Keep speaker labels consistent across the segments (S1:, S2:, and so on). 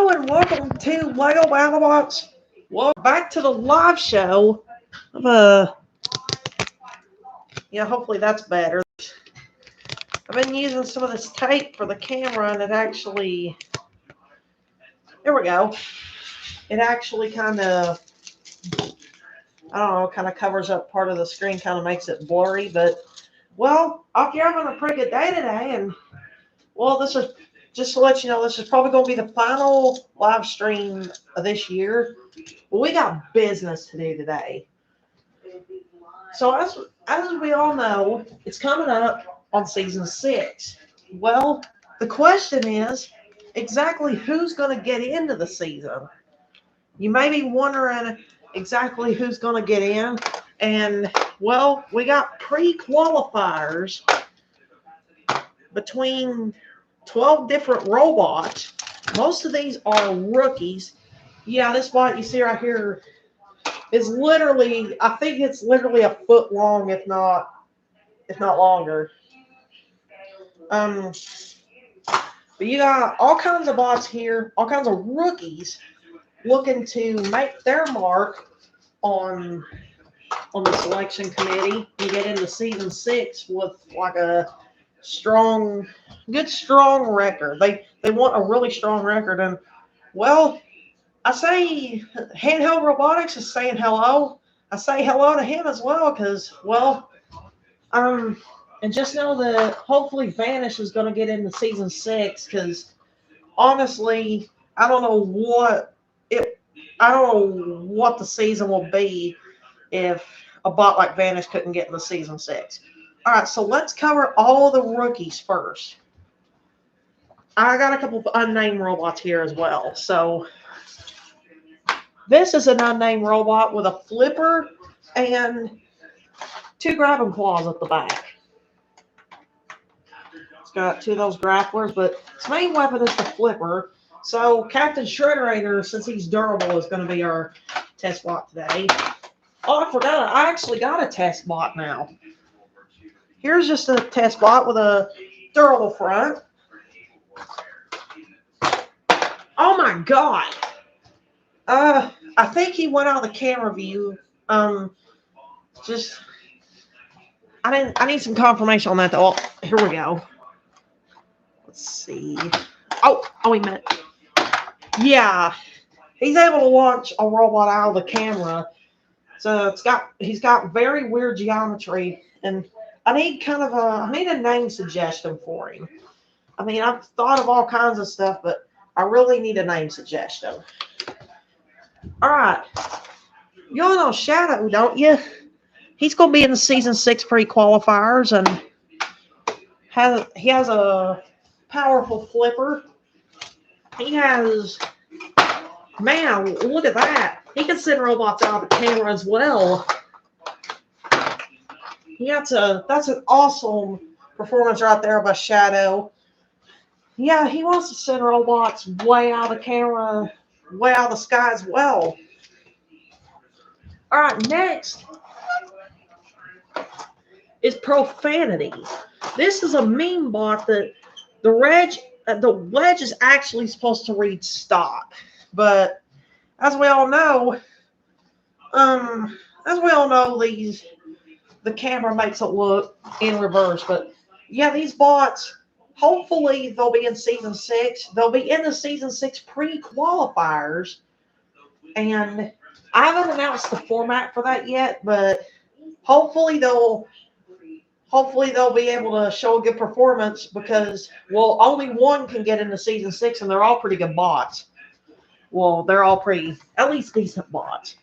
S1: Hello and welcome to Lego Battlebots. Welcome back to the live show of hopefully that's better. I've been using some of this tape for the camera and it actually, there we go. It actually kind of, I don't know, kind of covers up part of the screen, kind of makes it blurry, but well, I hope you're having a pretty good day today. And well, this is just to let you know, this is probably going to be the final live stream of this year. Well, we got business to do today. So as we all know, it's coming up on season 6. Well, the question is exactly who's going to get into the season. You may be wondering exactly who's going to get in. And well, we got pre-qualifiers between 12 different robots. Most of these are rookies. Yeah, this bot you see right here is literally, I think it's literally a foot long, if not longer. But you got all kinds of bots here, all kinds of rookies looking to make their mark on the selection committee and get into season 6 with like a good strong record. They want a really strong record, and well, I say Handheld Robotics is saying hello. I say hello to him as well because, well, and just know that hopefully Vanish is going to get into season 6 because honestly, I don't know what the season will be if a bot like Vanish couldn't get into season 6. All right, so let's cover all the rookies first. I got a couple of unnamed robots here as well. So this is an unnamed robot with a flipper and 2 grabbing claws at the back. It's got 2 of those grapplers, but its main weapon is the flipper. So Captain Separator, since he's durable, is going to be our test bot today. Oh, I forgot. I actually got a test bot now. Here's just a test bot with a durable front. Oh my god. I think he went out of the camera view. I need some confirmation on that though. Oh, here we go. Let's see. Oh, he meant. Yeah. He's able to launch a robot out of the camera. So he's got very weird geometry, and I need a name suggestion for him. I mean, I've thought of all kinds of stuff, but I really need a name suggestion. All right. You all know Shadow, don't you? He's going to be in the season 6 pre-qualifiers, and he has a powerful flipper. He has, man, look at that. He can send robots out of the camera as well. That's an awesome performance right there by Shadow. Yeah, he wants to send robots way out of the camera, way out of the sky as well. All right, next is Profanity. This is a meme bot that the wedge is actually supposed to read stop, but as we all know, the camera makes it look in reverse. But yeah, these bots, hopefully they'll be in season 6. They'll be in the season 6 pre-qualifiers, and I haven't announced the format for that yet, but hopefully they'll be able to show a good performance because, well, only one can get into season 6, and they're all pretty good bots. Well, they're all pretty, at least decent bots.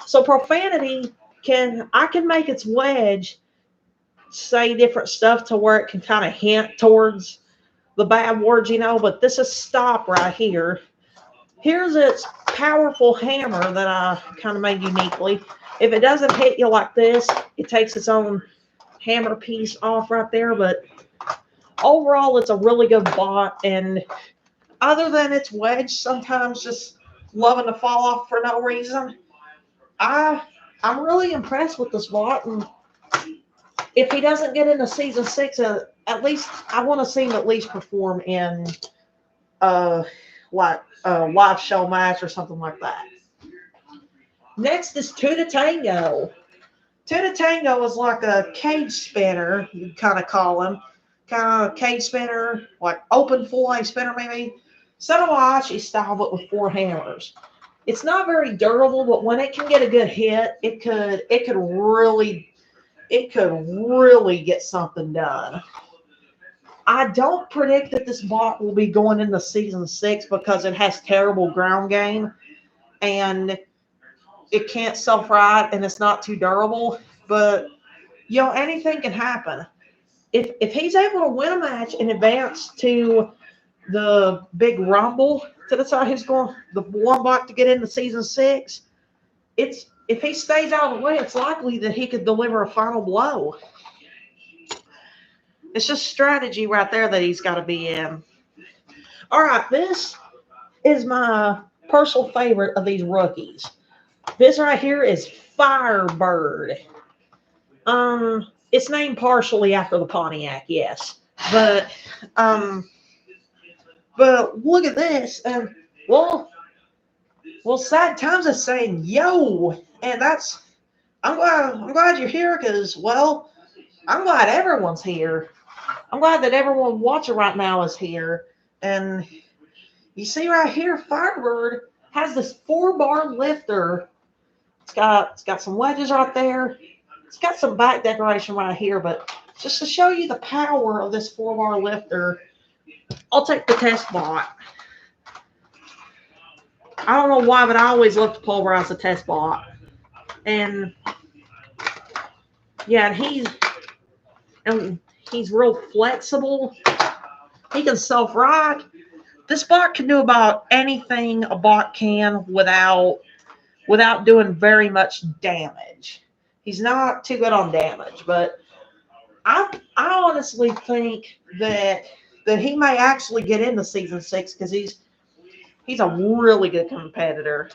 S1: So Profanity I can make its wedge say different stuff to where it can kind of hint towards the bad words, but this is stop right here. Here's its powerful hammer that I kind of made uniquely. If it doesn't hit you like this, it takes its own hammer piece off right there. But overall, it's a really good bot. And other than its wedge sometimes just loving to fall off for no reason, I'm really impressed with this bot. And if he doesn't get into season 6, at least I want to see him at least perform in like a live show match or something like that. Next is Tuna Tango. Tuna Tango is like a cage spinner, you kind of call him. Kind of cage spinner, like open full-line spinner maybe. Senoachi style, but with 4 hammers. It's not very durable, but when it can get a good hit, it could really get something done. I don't predict that this bot will be going into season 6 because it has terrible ground game and it can't self-ride and it's not too durable. But anything can happen. If he's able to win a match and advance to the big rumble to decide who's going the one bot to get into season 6, if he stays out of the way, it's likely that he could deliver a final blow. It's just strategy right there that he's got to be in. All right, this is my personal favorite of these rookies. This right here is Firebird. It's named partially after the Pontiac, yes. But look at this, and well, Sad Times is saying yo, and I'm glad you're here because I'm glad everyone's here. I'm glad that everyone watching right now is here. And you see right here, Firebird has this 4-bar lifter. It's got some wedges right there. It's got some back decoration right here, but just to show you the power of this 4-bar lifter, I'll take the test bot. I don't know why, but I always love to pulverize the test bot. And yeah, he's real flexible. He can self-ride. This bot can do about anything a bot can without doing very much damage. He's not too good on damage, but I honestly think that he may actually get into season 6 because he's a really good competitor.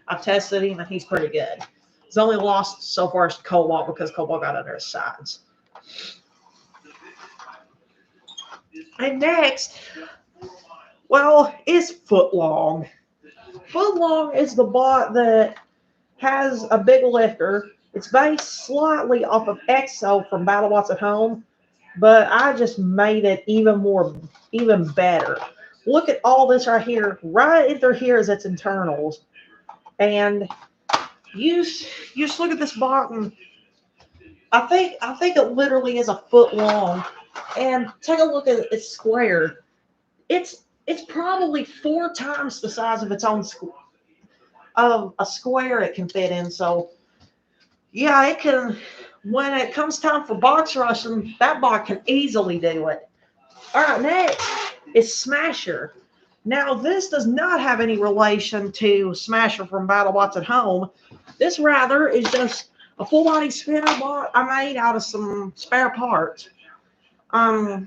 S1: I've tested him and he's pretty good. He's only lost so far to Cobalt because Cobalt got under his sides. And next, is Footlong. Footlong is the bot that has a big lifter. It's based slightly off of EXO from Battlebots at Home, but I just made it even better. Look at all this right here. Right in here is its internals. And you just look at this bot, and I think it literally is a foot long. And take a look at its square. It's probably 4 times the size of its own a square it can fit in. So yeah, it can. When it comes time for box rushing, that bot can easily do it. All right, next is Smasher. Now, this does not have any relation to Smasher from Battlebots at Home. This rather is just a full body spinner bot I made out of some spare parts. Well,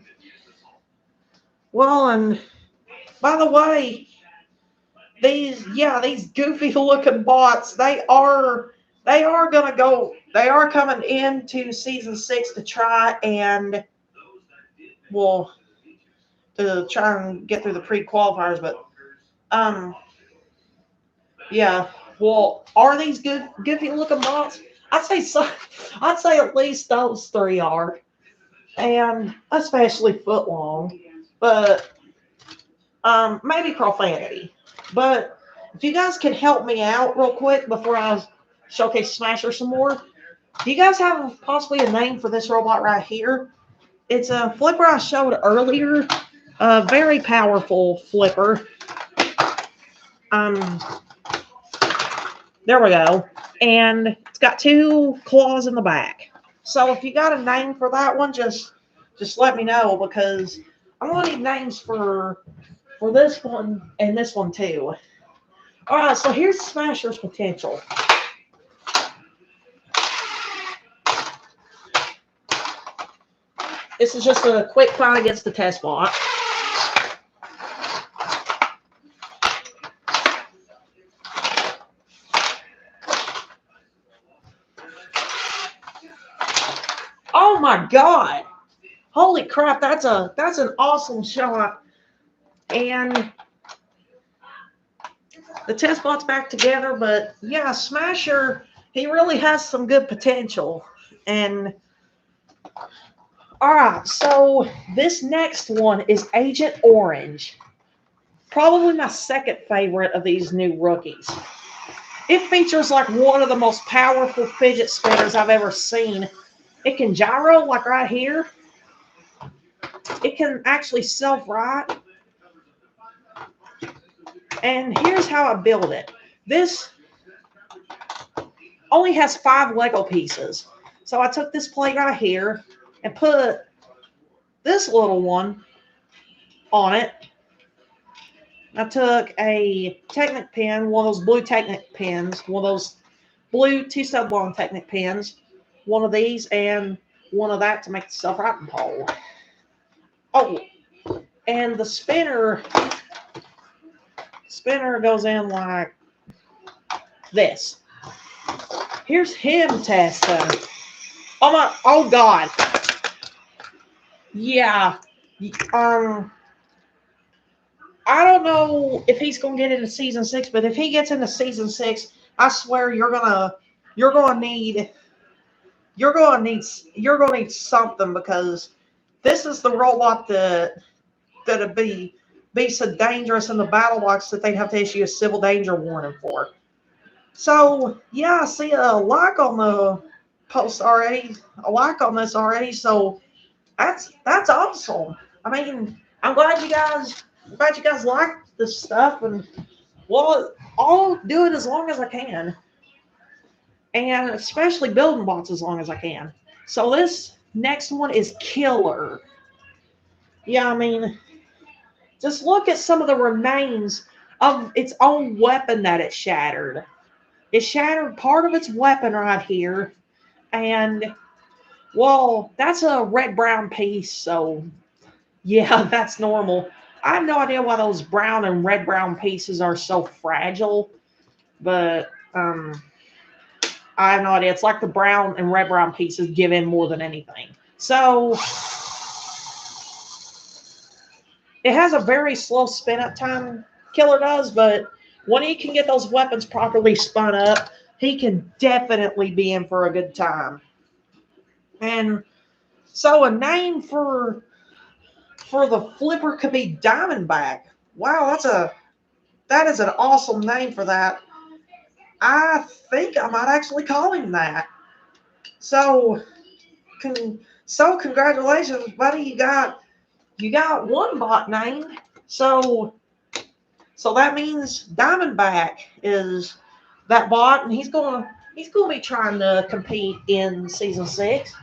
S1: and by the way, these goofy looking bots, they are coming into season 6 to try and to try and get through the pre-qualifiers, but yeah. Well, are these goofy looking bots? I'd say at least those 3 are, and especially Footlong, but maybe Profanity. But if you guys can help me out real quick before I showcase Smasher some more, do you guys have possibly a name for this robot right here? It's a flipper I showed earlier. A very powerful flipper. There we go. And it's got 2 claws in the back. So if you got a name for that one, just let me know, because I'm going to need names for this one and this one too. All right, so here's Smasher's potential. This is just a quick fight against the test bot. Oh my God! Holy crap! That's an awesome shot. And the test bot's back together. But yeah, Smasher, he really has some good potential. And all right, so this next one is Agent Orange. Probably my second favorite of these new rookies. It features like one of the most powerful fidget spinners I've ever seen. It can gyro like right here. It can actually self-right. And here's how I build it. This only has 5 Lego pieces. So I took this plate right here and put this little one on it. I took a Technic pen, one of those blue Technic pens, one of those blue 2-stud long Technic pens, one of these, and one of that to make the self-writing pole. Oh, and the spinner goes in like this. Here's him testing. Oh God. Yeah. I don't know if he's gonna get into season 6, but if he gets into season 6, I swear you're gonna need something, because this is the robot that'd be so dangerous in the Battlebots that they'd have to issue a civil danger warning for. So yeah, I see a like on the post already, a like on this already. So that's awesome. I mean, I'm glad you guys like this stuff, and well, I'll do it as long as I can, and especially building bots as long as I can. So this next one is Killer. Yeah, I mean, just look at some of the remains of its own weapon that it shattered. It shattered part of its weapon right here, and well, that's a red-brown piece, so yeah, that's normal. I have no idea why those brown and red-brown pieces are so fragile, but I have no idea. It's like the brown and red-brown pieces give in more than anything. So it has a very slow spin-up time, Killer does, but when he can get those weapons properly spun up, he can definitely be in for a good time. And so a name for the flipper could be Diamondback. Wow, that is an awesome name for that. I think I might actually call him that. So, congratulations, buddy. You got one bot named. So that means Diamondback is that bot, and he's gonna be trying to compete in season 6.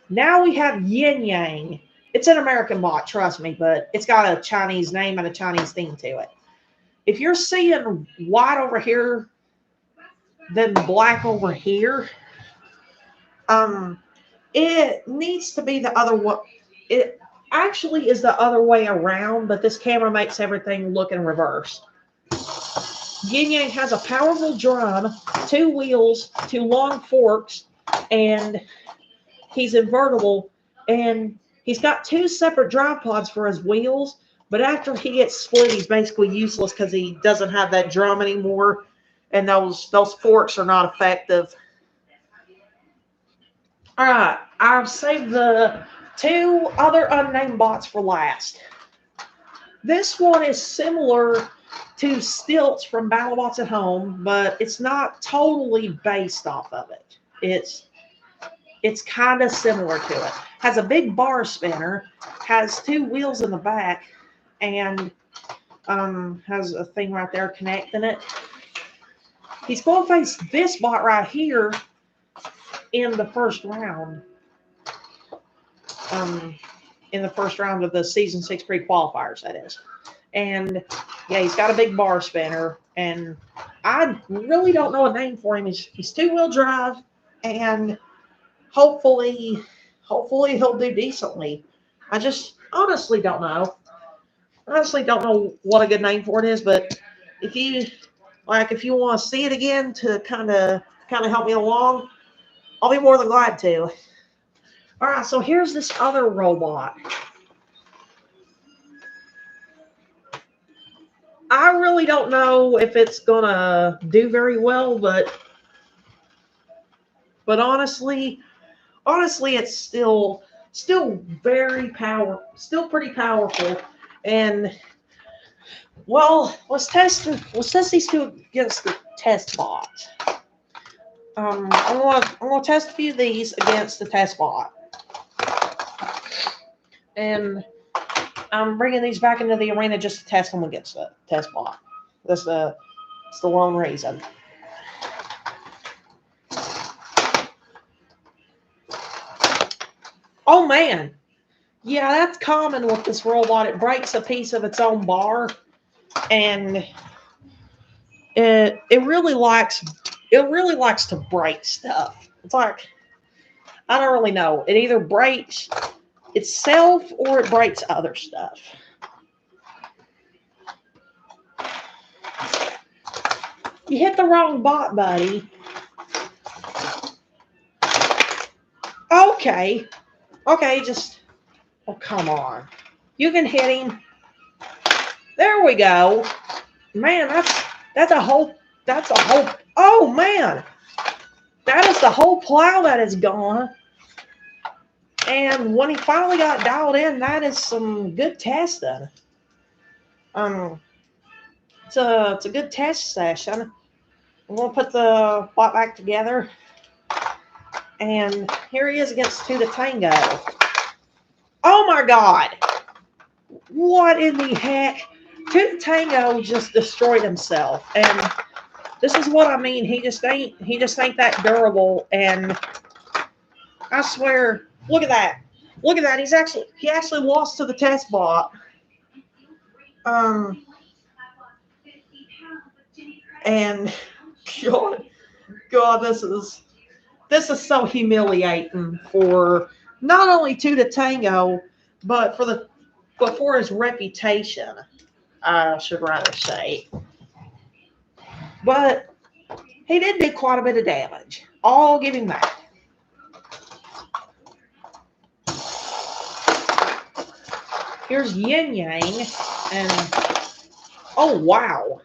S1: Now we have Yinyang. It's an American bot, trust me, but it's got a Chinese name and a Chinese theme to it. If you're seeing white over here, then black over here, it needs to be the other way. It actually is the other way around, but this camera makes everything look in reverse. Yinyang has a powerful drum, 2 wheels, 2 long forks, and he's invertible, and he's got 2 separate drive pods for his wheels, but after he gets split, he's basically useless because he doesn't have that drum anymore, and those forks are not effective. All right, I've saved the 2 other unnamed bots for last. This one is similar to Stilts from Battlebots at Home, but it's not totally based off of it. It's kind of similar to it. Has a big bar spinner, has 2 wheels in the back, and has a thing right there connecting it. He's going to face this bot right here in the first round. In the first round of the season 6 pre-qualifiers, that is. And yeah, he's got a big bar spinner, and I really don't know a name for him. He's 2-wheel drive, and hopefully he'll do decently. I just honestly don't know. Honestly don't know what a good name for it is, but if you want to see it again to kind of help me along, I'll be more than glad to. All right, so here's this other robot. I really don't know if it's gonna do very well, but honestly, it's still very pretty powerful. And well, let's test these two against the test bot. I'm gonna test a few of these against the test bot, and I'm bringing these back into the arena just to test them against the test bot. That's the lone reason. Oh man, yeah, that's common with this robot. It breaks a piece of its own bar, and it really likes to break stuff. It's like, I don't really know. It either breaks itself or it breaks other stuff. You hit the wrong bot, buddy. Okay, just, oh, come on. You can hit him. There we go. Man, that's a whole, oh man. That is the whole plow that is gone. And when he finally got dialed in, that is some good testing. It's a good test session. I'm gonna put the bot back together. And here he is against the Tango. Oh my God! What in the heck? The Tango just destroyed himself, and this is what I mean. He just ain't that durable. And I swear, look at that. Look at that. He actually lost to the test bot. And God, this is so humiliating for not only the Tango, but for his reputation, I should rather say. But he did do quite a bit of damage. I'll give him that. Here's Yinyang, and oh wow.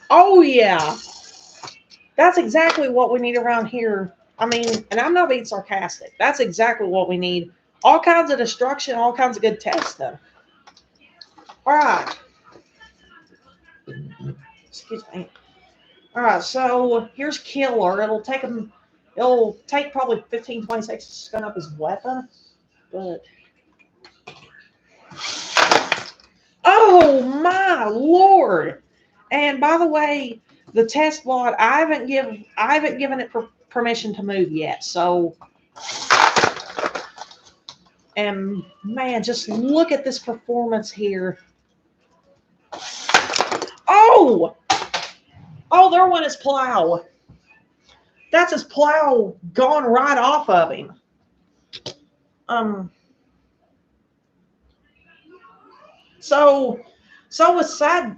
S1: Oh yeah. That's exactly what we need around here. I mean, and I'm not being sarcastic. That's exactly what we need. All kinds of destruction, all kinds of good testing. All right. Excuse me. All right, so here's Killer. It'll take probably 15, 20 seconds to spin up his weapon. But oh my Lord! And by the way, the test bot, I haven't given it permission to move yet. So, and man, just look at this performance here. Oh, there went his plow. That's his plow gone right off of him. So with sad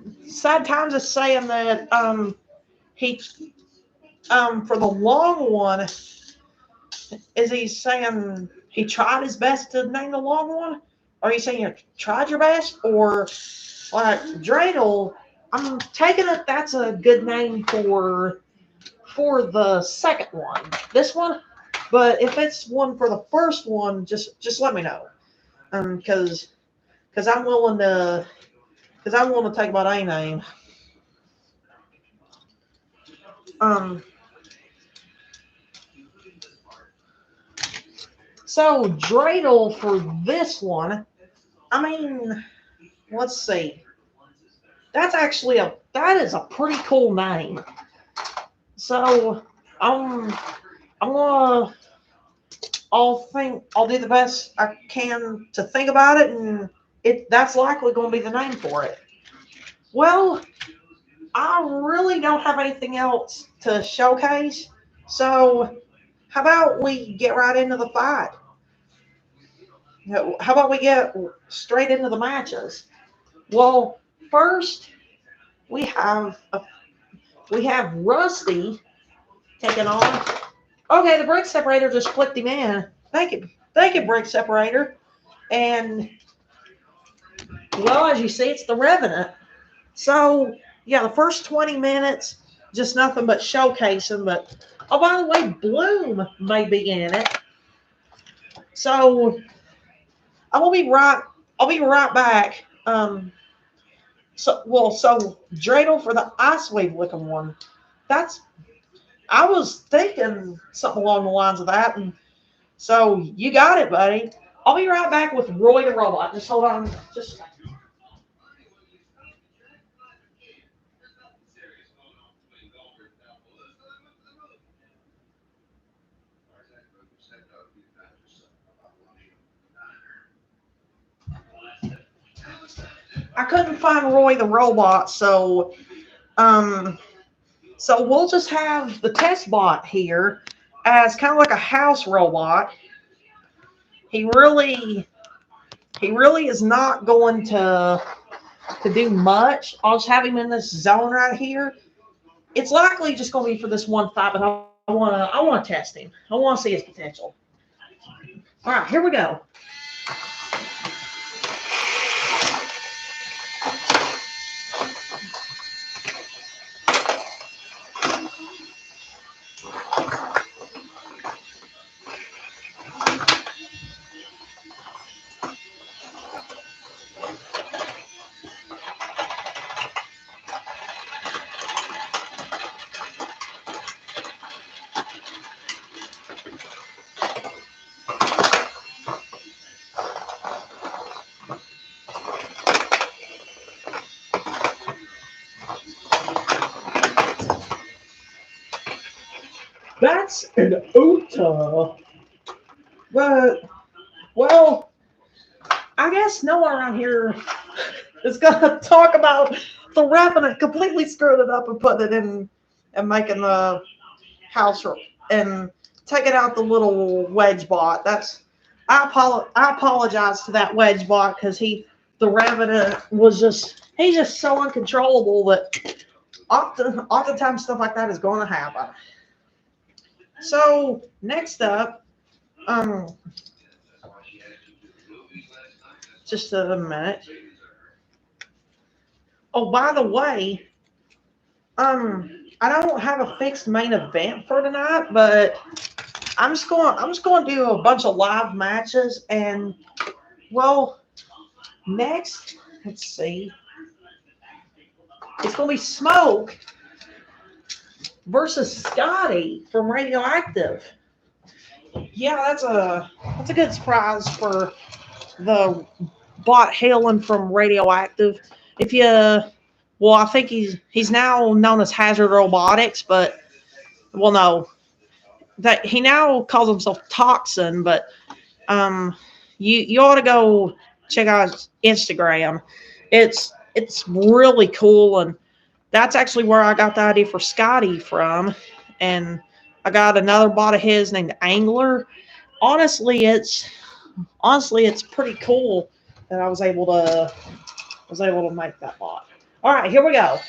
S1: times is saying that he for the long one, is he saying he tried his best to name the long one? Are you saying you tried your best? Or like Drle, I'm taking it that's a good name for the second one. This one. But if it's one for the first one, just let me know. Because I'm willing to take about a name. So Drle for this one, I mean, let's see. That's actually that is a pretty cool name. So I'll do the best I can to think about it, and that's likely going to be the name for it. Well, I really don't have anything else to showcase, so how about we get right into the fight? How about we get straight into the matches? Well, first we have Rusty taking on. Okay, the brake separator just flipped him in. Thank you, brake separator. And Well, as you see, it's the Revenant. So, yeah, the first 20 minutes, just nothing but showcasing. But, oh, by the way, Bloom may be in it. So, I'll be right back. So Drle for the Ice Wave looking one. I was thinking something along the lines of that, and so you got it, buddy. I'll be right back with Roy the Robot. Just hold on, just. I couldn't find Roy the Robot, um, so we'll just have the test bot here as kind of like a house robot. He really is not going to do much. I'll just have him in this zone right here. It's likely just going to be for this one fight, but I want to test him. I want to see his potential. All right, here we go. That's an Uta. But, well, I guess no one around here is going to talk about the Revenant completely screwing it up and putting it in and making the house and taking out the little wedge bot. I apologize to that wedge bot because the Revenant he's just so uncontrollable that oftentimes stuff like that is going to happen. So next up, just a minute. Oh, by the way, I don't have a fixed main event for tonight, but I'm just going to do a bunch of live matches, and well, next, let's see, it's going to be Smoke versus Scotty from Radioactive. Yeah, that's a good surprise for the bot hailing from Radioactive. I think he's now known as Hazard Robotics, but no, that he now calls himself Toxin. But you ought to go check out his Instagram. It's really cool, and that's actually where I got the idea for Scotty from. And I got another bot of his named Angler. Honestly, it's pretty cool that I was able to make that bot. All right, here we go.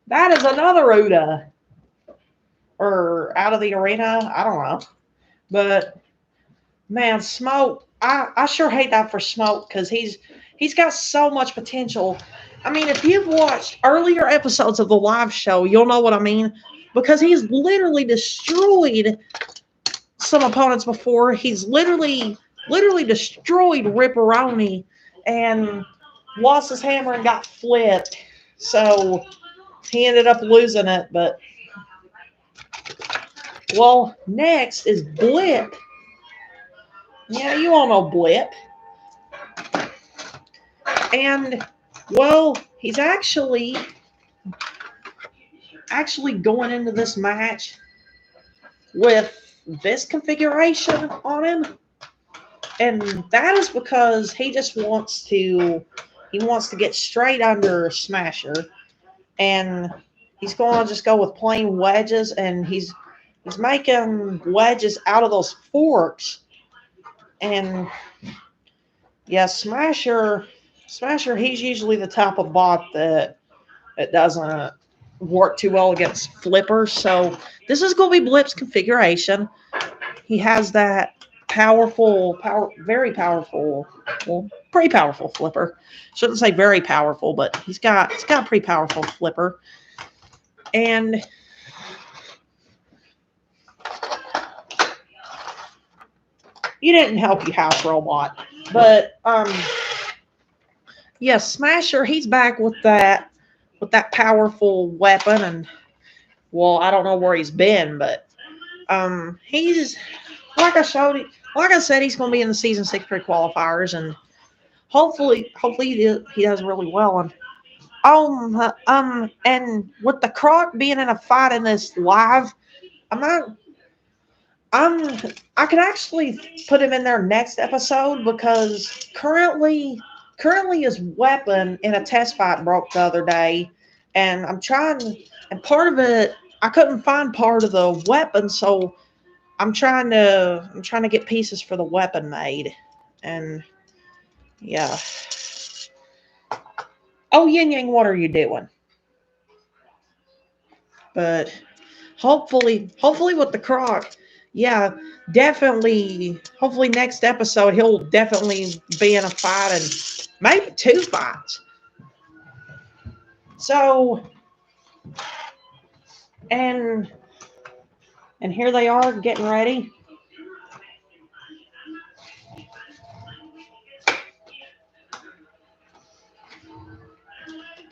S1: That is another Uda. Or out of the arena. I don't know. But man, Smoke, I sure hate that for Smoke because he's got so much potential. I mean, if you've watched earlier episodes of the live show, you'll know what I mean. Because he's literally destroyed some opponents before. He's literally destroyed Ripperoni and lost his hammer and got flipped. So he ended up losing it. But, well, next is Blip. Yeah, you all know Blip. And, well, he's actually going into this match with this configuration on him. And that is because he just wants to get straight under Smasher. And he's going to just go with plain wedges, and he's making wedges out of those forks. And yeah, Smasher, Smasher, he's usually the type of bot that it doesn't work too well against flippers. So this is going to be Blip's configuration. He has that very powerful, well, pretty powerful flipper. Shouldn't say very powerful, but he's got a pretty powerful flipper. And you didn't help you, House Robot. But yeah, Smasher, he's back with that powerful weapon, and well, I don't know where he's been, but he's like I said, he's going to be in the season 6 pre-qualifiers, and hopefully he does really well. And with the Croc being in a fight in this live, I could actually put him in there next episode because currently his weapon in a test fight broke the other day, and part of it, I couldn't find part of the weapon, so I'm trying to get pieces for the weapon made. And yeah. Oh, Yinyang, what are you doing? But hopefully with the Croc, yeah, definitely. Hopefully next episode he'll definitely be in a fight, and maybe 2 fights. So, and here they are getting ready.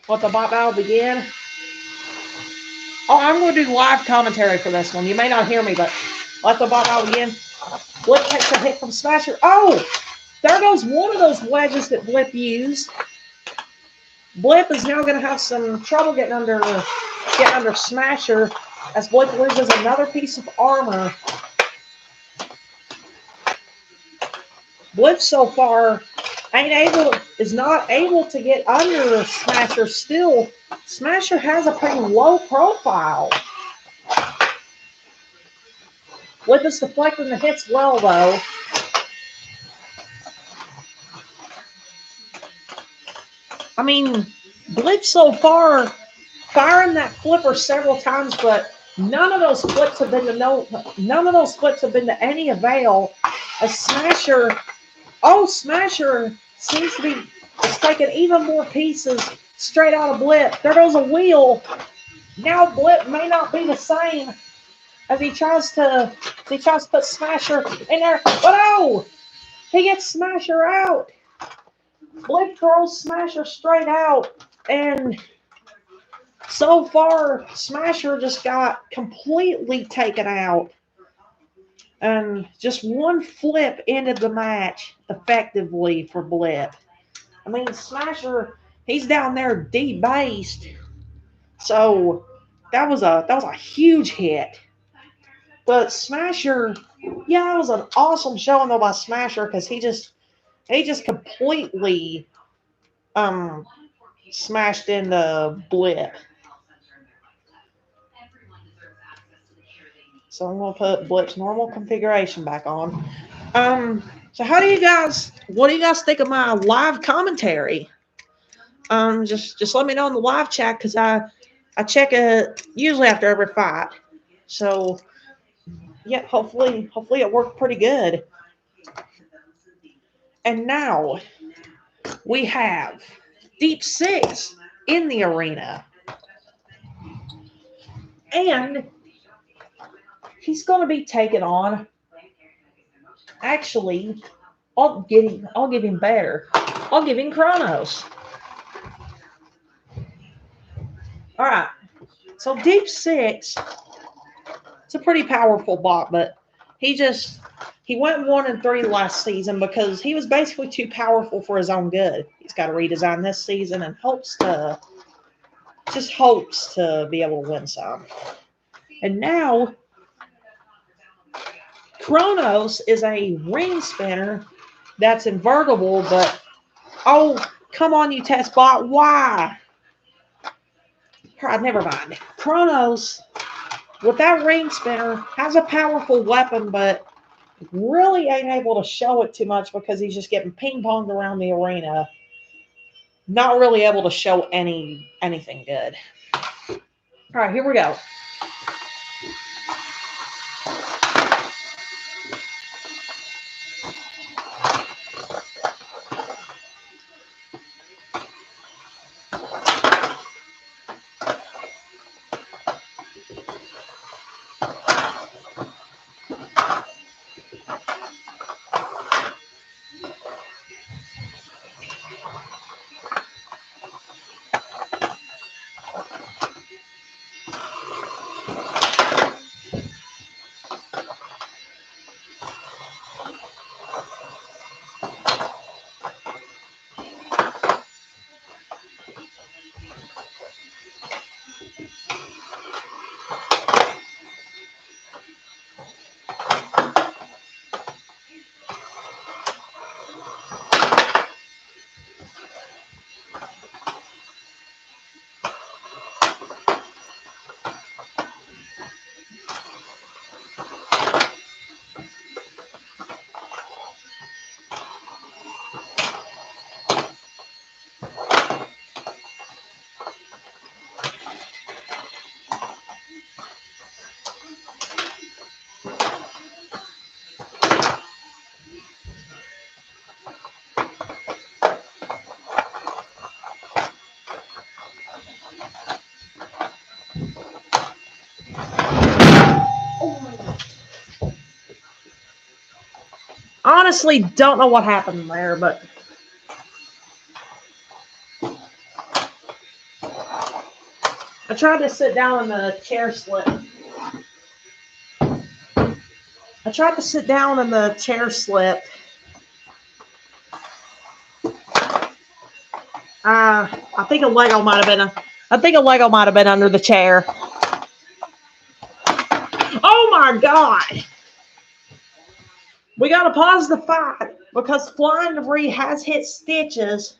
S1: Let the bot battle begin. Oh, I'm going to do live commentary for this one. You may not hear me, but let the bot battle begin. Blip takes a hit from Smasher. Oh, there goes one of those wedges that Blip used. Blip is now going to have some trouble getting under Smasher as Blip loses another piece of armor. Blip so far is not able to get under Smasher. Still, Smasher has a pretty low profile. Blip is deflecting the hits well, though. I mean, Blip so far firing that flipper several times, but none of those flips have been to any avail. A Smasher seems to be taking even more pieces straight out of Blip. There goes a wheel. Now Blip may not be the same as he tries to put Smasher in there. But oh! He gets Smasher out. Blip throws Smasher straight out, and so far Smasher just got completely taken out. And just one flip ended the match effectively for Blip. I mean, Smasher, he's down there debased. So that was a huge hit. But Smasher, yeah, it was an awesome showing though by Smasher, because he just completely smashed into Blip. So I'm gonna put Blip's normal configuration back on. So what do you guys think of my live commentary? Just let me know in the live chat, because I check it usually after every fight. So yeah, hopefully it worked pretty good. And now we have Deep Six in the arena. And he's going to be taken on. Actually, I'll give him better. I'll give him Kronos. All right. So Deep Six, it's a pretty powerful bot, but he went 1-3 last season because he was basically too powerful for his own good. He's got to redesign this season and hopes to be able to win some. And now Kronos is a ring spinner that's invertible, but oh, come on, you test bot, why? Never mind. Kronos, with that ring spinner, has a powerful weapon, but really ain't able to show it too much because he's just getting ping-ponged around the arena. not really able to show anything good. All right, here we go. Honestly, don't know what happened there, but I tried to sit down in the chair slip. I think a Lego might have been under the chair. Oh my God! We gotta pause the fight because flying debris has hit Stitches.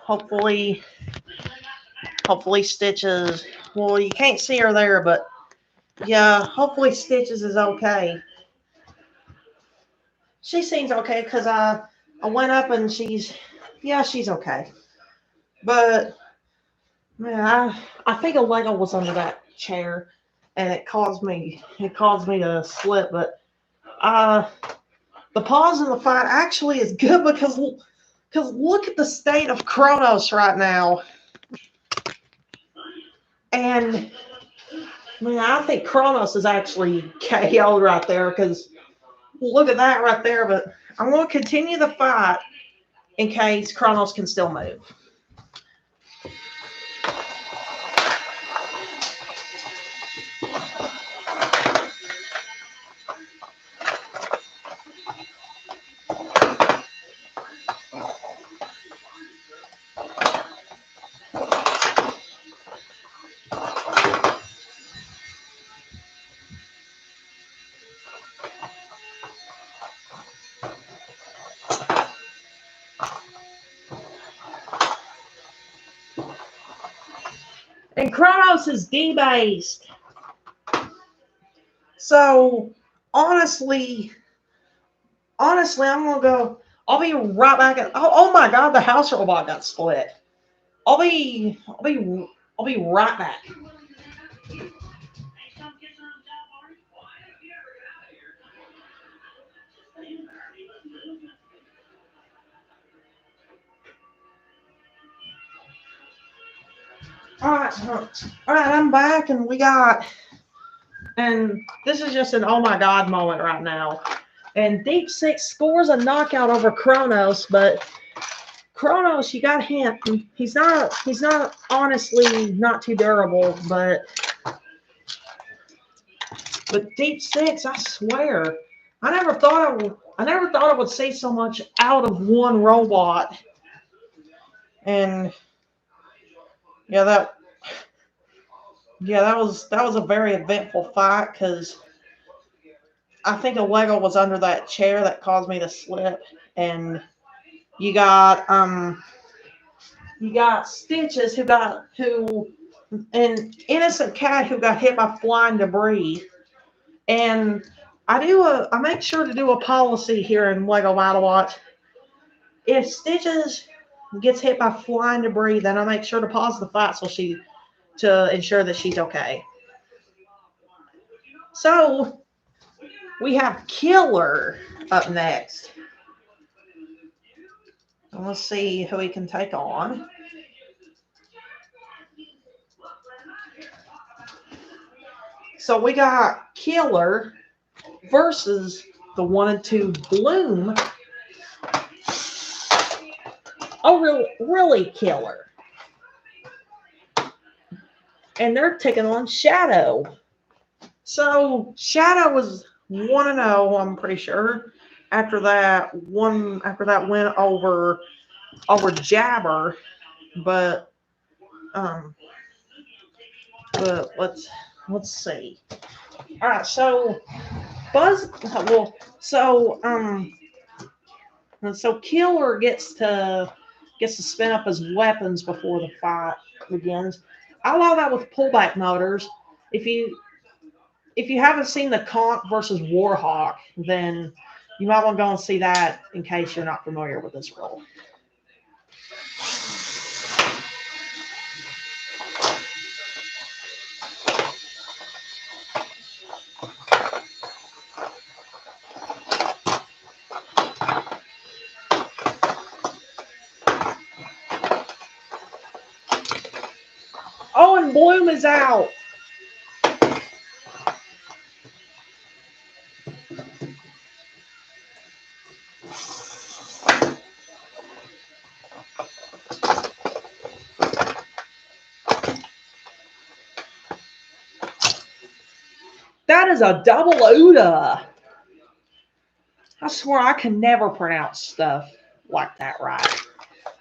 S1: Hopefully Stitches. Well, you can't see her there, but yeah, hopefully Stitches is okay. She seems okay because I went up and she's okay. But man, I think a Lego was under that chair, and it caused me to slip. But the pause in the fight actually is good because look at the state of Kronos right now. And man, I think Kronos is actually KO'd right there because look at that right there. But I'm going to continue the fight in case Kronos can still move. And Kronos is debased. So honestly, I'm gonna go. I'll be right back. Oh my God, the house robot got split. I'll be right back. All right, I'm back, and this is just an oh my God moment right now. And Deep Six scores a knockout over Kronos, but Kronos, you got him. He's not honestly not too durable, but Deep Six, I swear, I never thought I would see so much out of one robot. And yeah, that was a very eventful fight because I think a Lego was under that chair that caused me to slip, and you got Stitches an innocent cat who got hit by flying debris, and I make sure to do a policy here in Lego Battlebots. If Stitches gets hit by flying debris, then I make sure to pause the fight to ensure that she's okay. So we have Killer up next. And let's see who he can take on. So we got Killer versus the 1 and 2 Bloom. Oh, really Killer. And they're taking on Shadow. So Shadow was 1 and 0, I'm pretty sure. After that win over Jabber, but let's see. All right, so so Killer gets to spin up his weapons before the fight begins. I allow that with pullback motors. If you haven't seen the Conch versus Warhawk, then you might want to go and see that in case you're not familiar with this rule. Oh, and Bloom is out. That is a double Uda. I swear I can never pronounce stuff like that right.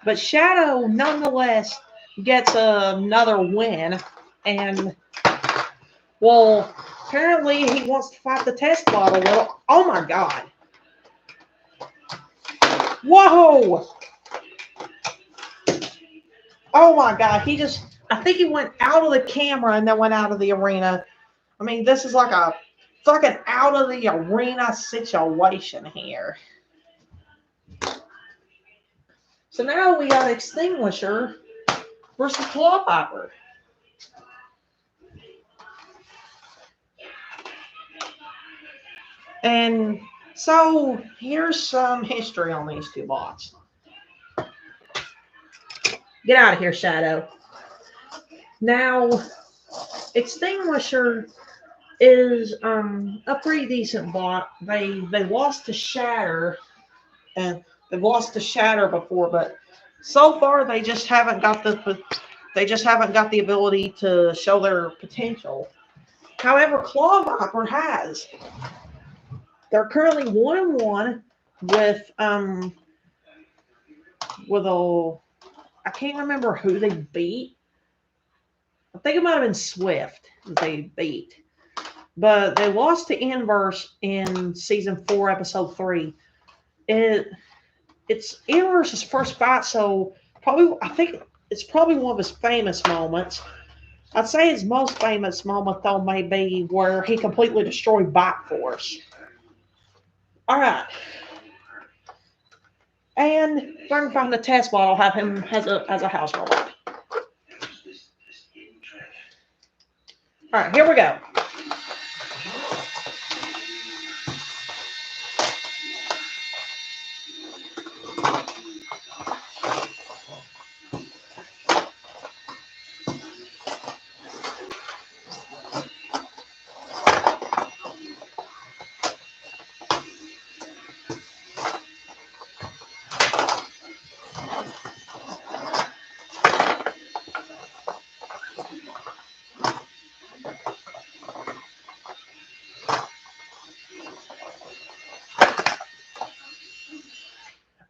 S1: But Shadow, nonetheless, gets another win. And, well, apparently he wants to fight the test bot a little. Oh, my God. Whoa! Oh, my God. I think he went out of the camera and then went out of the arena. I mean, this is like a fucking out of the arena situation here. So now we got Extinguisher versus Claw Piper. And so here's some history on these two bots. Get out of here, Shadow. Now, Extinguisher is a pretty decent bot. They lost to Shatter, and they've lost to Shatter before, but so far they just haven't got the ability to show their potential. However, Claw Viper has. They're currently 1-1 with I can't remember who they beat. I think it might have been Swift that they beat. But they lost to Inverse in season 4, episode 3. It's Inverse's first fight, so I think it's probably one of his famous moments. I'd say his most famous moment, though, may be where he completely destroyed Bot Force. All right. And if I can find the test bot, I'll have him as a house robot. All right, here we go.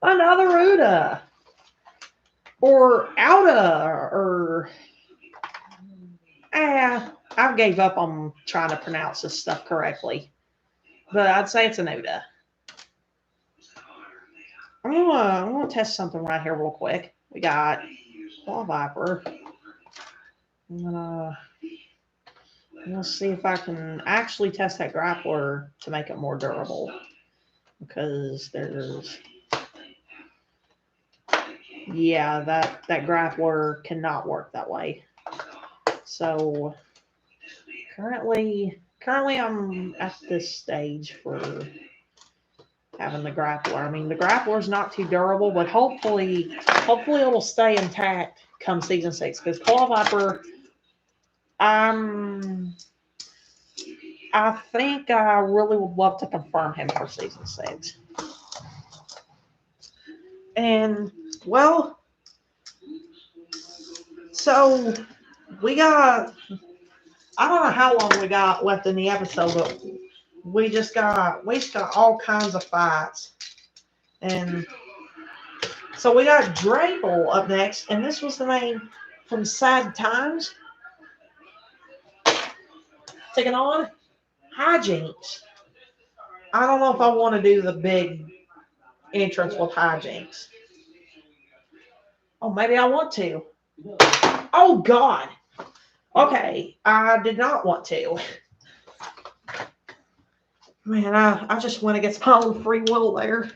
S1: Another Uda. Or Outa. Or... I gave up on trying to pronounce this stuff correctly. But I'd say it's an Uda. I'm gonna test something right here real quick. We got Claw Viper. I'm gonna We'll see if I can actually test that grappler to make it more durable. Because there's... Yeah, that grappler cannot work that way. So currently I'm at this stage for having the grappler. I mean, the grappler is not too durable, but hopefully it'll stay intact come season 6. Because Claw Viper, I think I really would love to confirm him for season 6. And well, so we got, I don't know how long we got left in the episode, but we just got all kinds of fights. And so we got Drle up next, and this was the name from Sad Times. Taking on Hijinks. I don't know if I want to do the big entrance with Hijinks. Oh, maybe I want to. Oh, God. Okay, I did not want to. Man, I just went against my own free will there.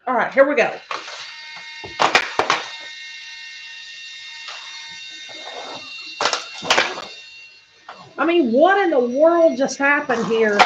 S1: All right, here we go. I mean, what in the world just happened here?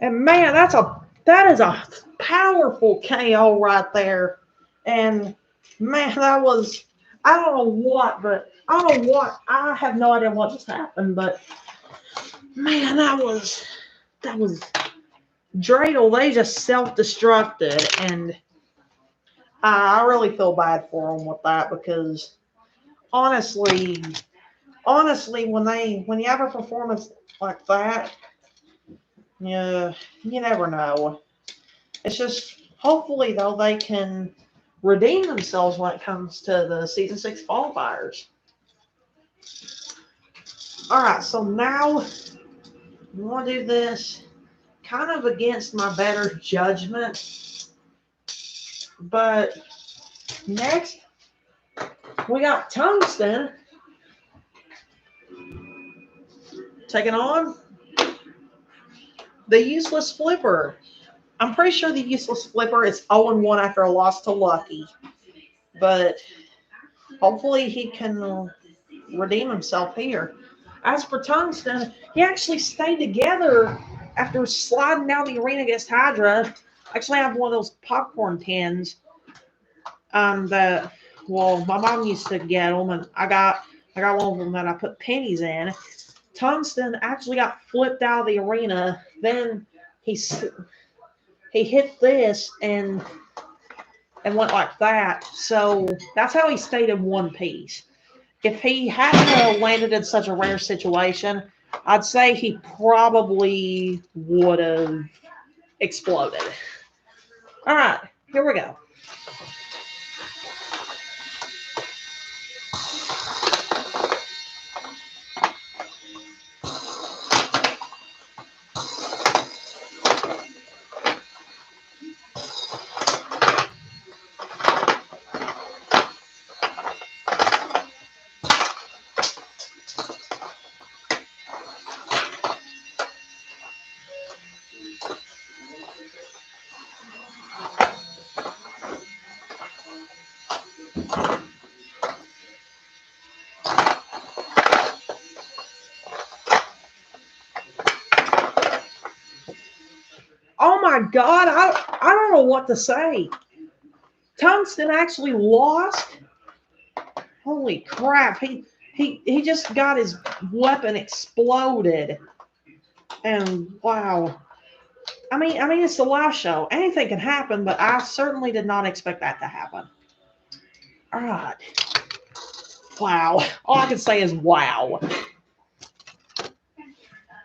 S1: And man, that is a powerful KO right there. And man, that was, I don't know what, I have no idea what just happened, but man, that was Drle. They just self-destructed, and I really feel bad for them with that, because honestly, when you have a performance like that, yeah, you never know. It's just, hopefully, though, they can redeem themselves when it comes to the Season 6 qualifiers. All right, so now we want to do this kind of against my better judgment. But next, we got Tungsten taking on the Useless Flipper. I'm pretty sure the Useless Flipper is 0-1 after a loss to Lucky. But hopefully he can redeem himself here. As for Tungsten, he actually stayed together after sliding down the arena against Hydra. Actually, I have one of those popcorn tins that, well, my mom used to get them, and I got one of them that I put pennies in. Tungsten actually got flipped out of the arena. Then he hit this and went like that. So that's how he stayed in one piece. If he hadn't landed in such a rare situation, I'd say he probably would have exploded. All right, here we go. Oh my God, I don't know what to say. Tungsten actually lost. Holy crap. He just got his weapon exploded. And wow. I mean, it's a live show. Anything can happen, but I certainly did not expect that to happen. All right. Wow. All I can say is wow.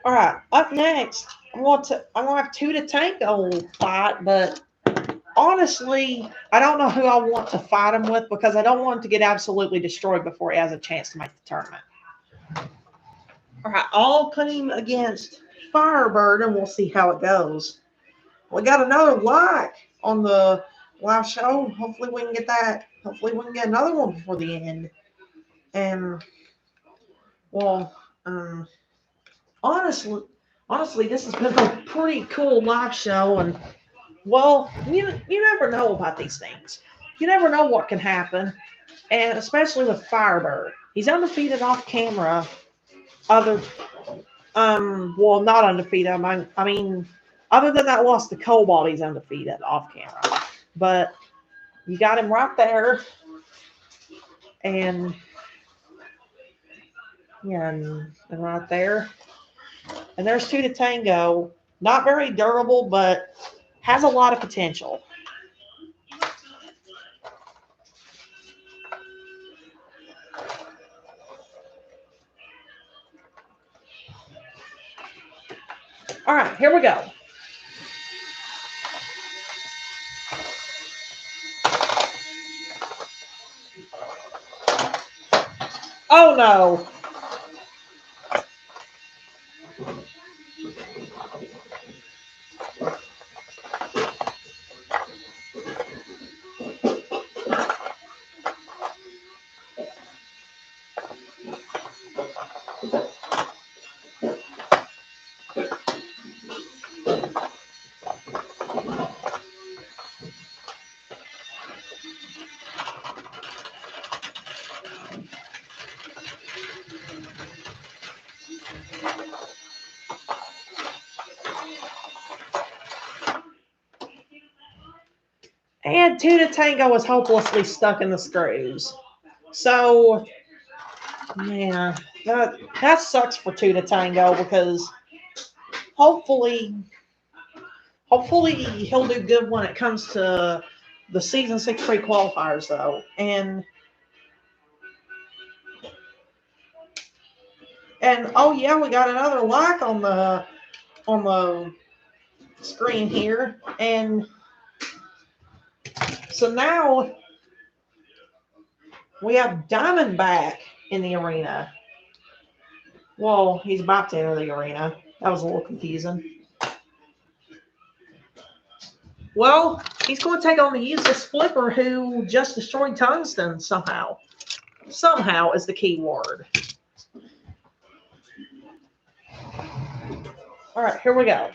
S1: All right. Up next, I'm gonna have two to Tango fight, but honestly, I don't know who I want to fight him with because I don't want him to get absolutely destroyed before he has a chance to make the tournament. All right, I'll put him against Firebird, and we'll see how it goes. We got another like on the live show. Hopefully we can get that. Hopefully we can get another one before the end. And well, honestly, this has been a pretty cool live show, and well, you never know about these things. You never know what can happen, and especially with Firebird, he's undefeated off camera. Well, not undefeated. I mean, other than that loss to Cobalt, he's undefeated off camera. But you got him right there, and yeah, and right there, and there's two to Tango. Not very durable, but has a lot of potential. All right, here we go. Oh no. And two to Tango was hopelessly stuck in the screws. So, yeah, that sucks for two to Tango because hopefully he'll do good when it comes to the season 6 pre-qualifiers though. And oh yeah, we got another like on the screen here. And so now we have Diamondback in the arena. Well, he's about to enter the arena. That was a little confusing. Well, he's going to take on the useless Flipper who just destroyed Tungsten somehow. Somehow is the key word. All right, here we go.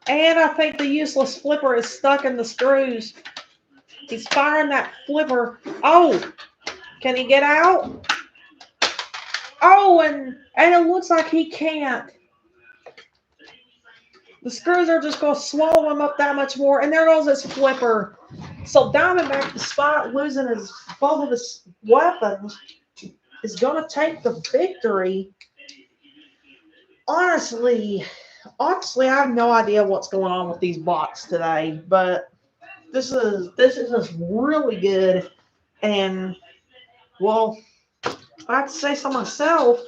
S1: And I think the useless Flipper is stuck in the screws. He's firing that Flipper. Oh, can he get out? Oh, and it looks like he can't. The screws are just going to swallow him up that much more. And there goes his Flipper. So Diamondback, despite losing both of his weapons, is going to take the victory. Honestly, I have no idea what's going on with these bots today, but this is just really good. And well, I have to say so myself.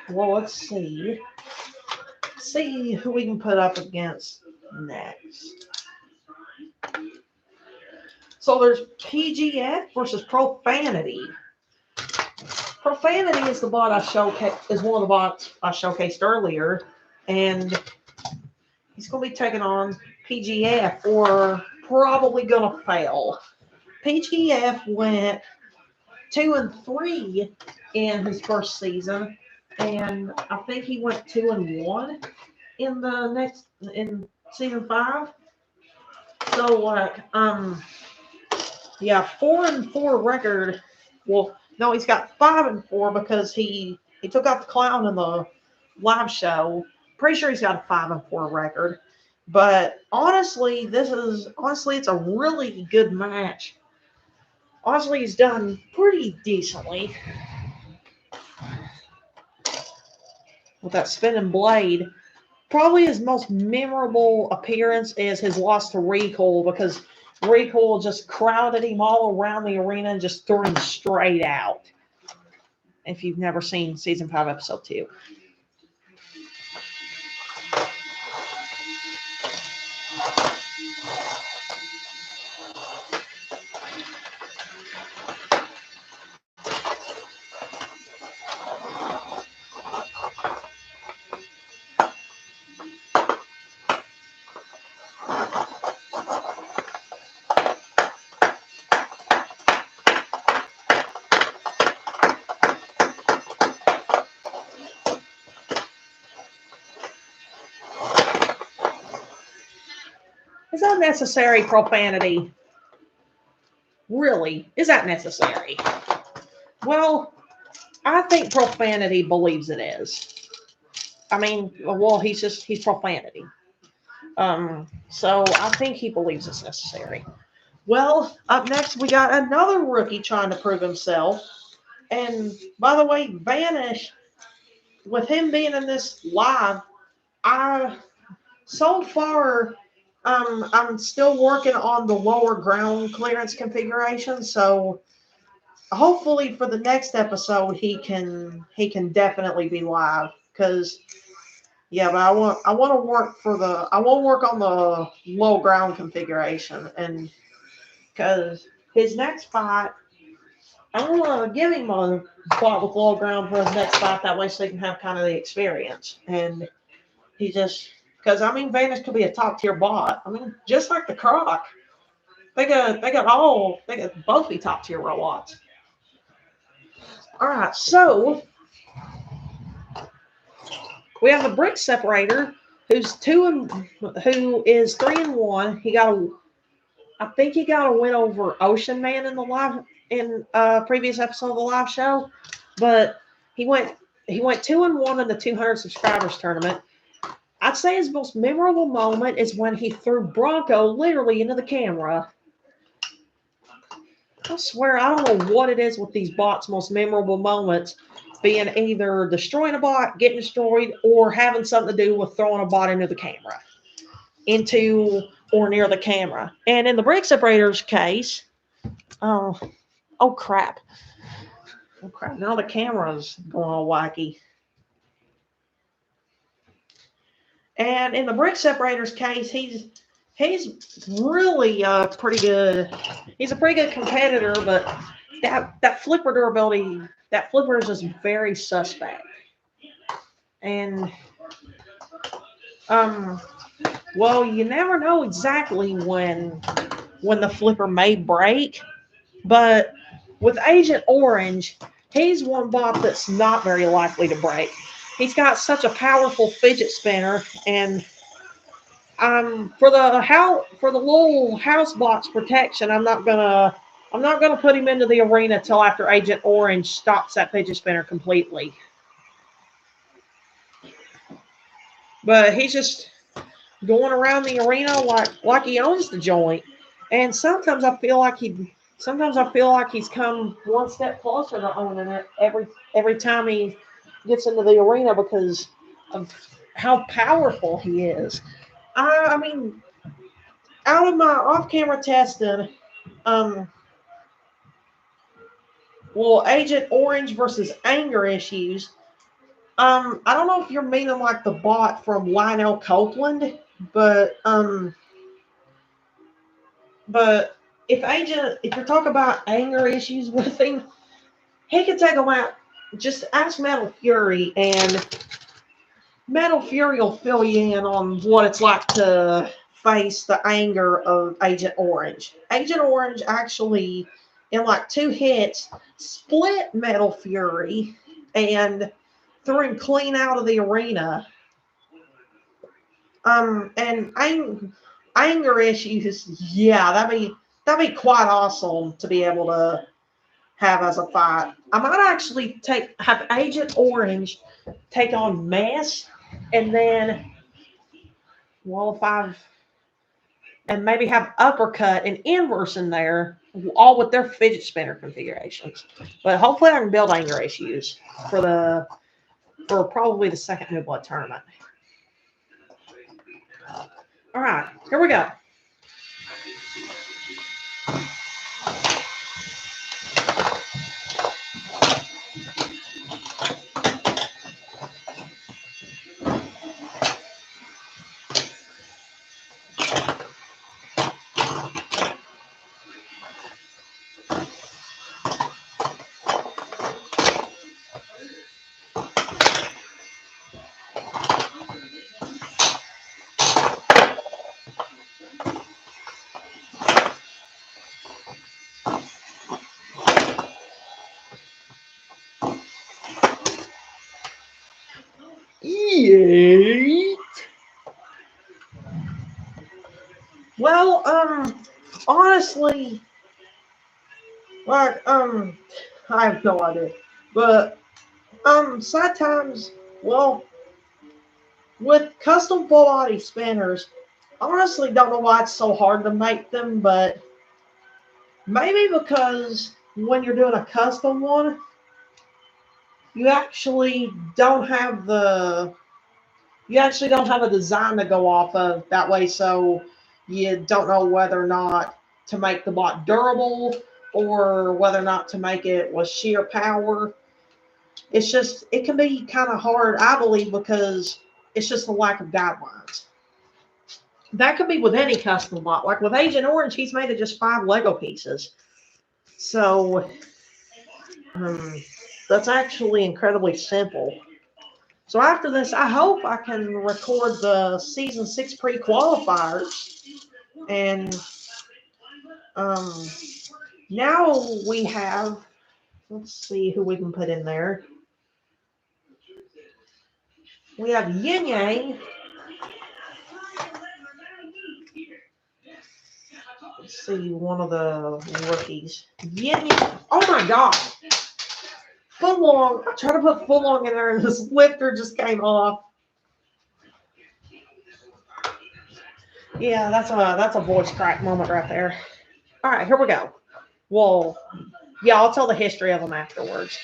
S1: Let's see who we can put up against next. So there's PGF versus Profanity. Profanity is the bot I showcased, is one of the bots I showcased earlier, and he's going to be taking on PGF, or probably going to fail. PGF went 2-3 in his first season, and I think he went 2-1 in season 5. So like yeah, 4-4 record. Well, no, he's got 5-4 because he took out the clown in the live show. Pretty sure he's got a 5-4 record. But honestly, it's a really good match. Honestly, he's done pretty decently with that spinning blade. Probably his most memorable appearance is his loss to Recoil, because Recoil just crowded him all around the arena and just threw him straight out. If you've never seen Season 5, Episode 2. Is that necessary, Profanity? Really? Is that necessary? Well, I think Profanity believes it is. I mean, well, he's Profanity. So I think he believes it's necessary. Well, up next, we got another rookie trying to prove himself. And by the way, Vanish, with him being in this live, so far, I'm still working on the lower ground clearance configuration. So hopefully for the next episode, he can definitely be live. Because yeah, but I want to work on the low ground configuration, and because his next fight, I want to give him a spot with low ground for his next fight. That way, so he can have kind of the experience. And he just, because I mean, Vanish could be a top tier bot. I mean, just like the Croc, they could both be top tier robots. All right, so we have the Brick Separator, who is 3-1. I think he got a win over Ocean Man in the previous episode of the live show, but he went 2-1 in the 200 subscribers tournament. I'd say his most memorable moment is when he threw Bronco literally into the camera. I swear, I don't know what it is with these bots' most memorable moments being either destroying a bot, getting destroyed, or having something to do with throwing a bot into the camera. Into or near the camera. And in the Brick Separator's case, oh crap. Oh crap, now the camera's going all wacky. And in the Brick Separator's case, he's really pretty good. He's a pretty good competitor, but that flipper durability, that flipper is just very suspect. And well, you never know exactly when the flipper may break, but with Agent Orange, he's one bot that's not very likely to break. He's got such a powerful fidget spinner, and for the little house box protection, I'm not gonna put him into the arena till after Agent Orange stops that fidget spinner completely. But he's just going around the arena like he owns the joint, and sometimes I feel like he's come one step closer to owning it every time he gets into the arena because of how powerful he is. I mean, out of my off-camera testing, Agent Orange versus Anger Issues. I don't know if you're meaning like the bot from Lionel Copeland, But if you're talking about anger issues with him, he can take him out. Just ask Metal Fury, and Metal Fury will fill you in on what it's like to face the anger of Agent Orange. Agent Orange actually, in like 2 hits, split Metal Fury and threw him clean out of the arena. And anger issues, yeah, that'd be quite awesome to be able to have as a fight. I might actually have Agent Orange take on Mess, and then Wall of 5, and maybe have Uppercut and Inverse in there, all with their fidget spinner configurations. But hopefully I can build anger issues for probably the second New Blood tournament. All right, here we go. Yeet. Well, honestly, like, I have no idea. But, sometimes, well, with custom full body spinners, I honestly don't know why it's so hard to make them, but maybe because when you're doing a custom one, you actually don't have a design to go off of that way, so you don't know whether or not to make the bot durable or whether or not to make it with sheer power. It can be kind of hard, I believe, because it's just a lack of guidelines. That could be with any custom bot. Like with Agent Orange, he's made of just 5 Lego pieces. So that's actually incredibly simple. So after this, I hope I can record the Season 6 pre-qualifiers. And now we have, let's see who we can put in there. We have Yinyang. Let's see, one of the rookies. Yinyang. Oh my god. Footlong. I tried to put Footlong in there and this lifter just came off. Yeah, that's a voice crack moment right there. All right, here we go. Well, yeah, I'll tell the history of them afterwards.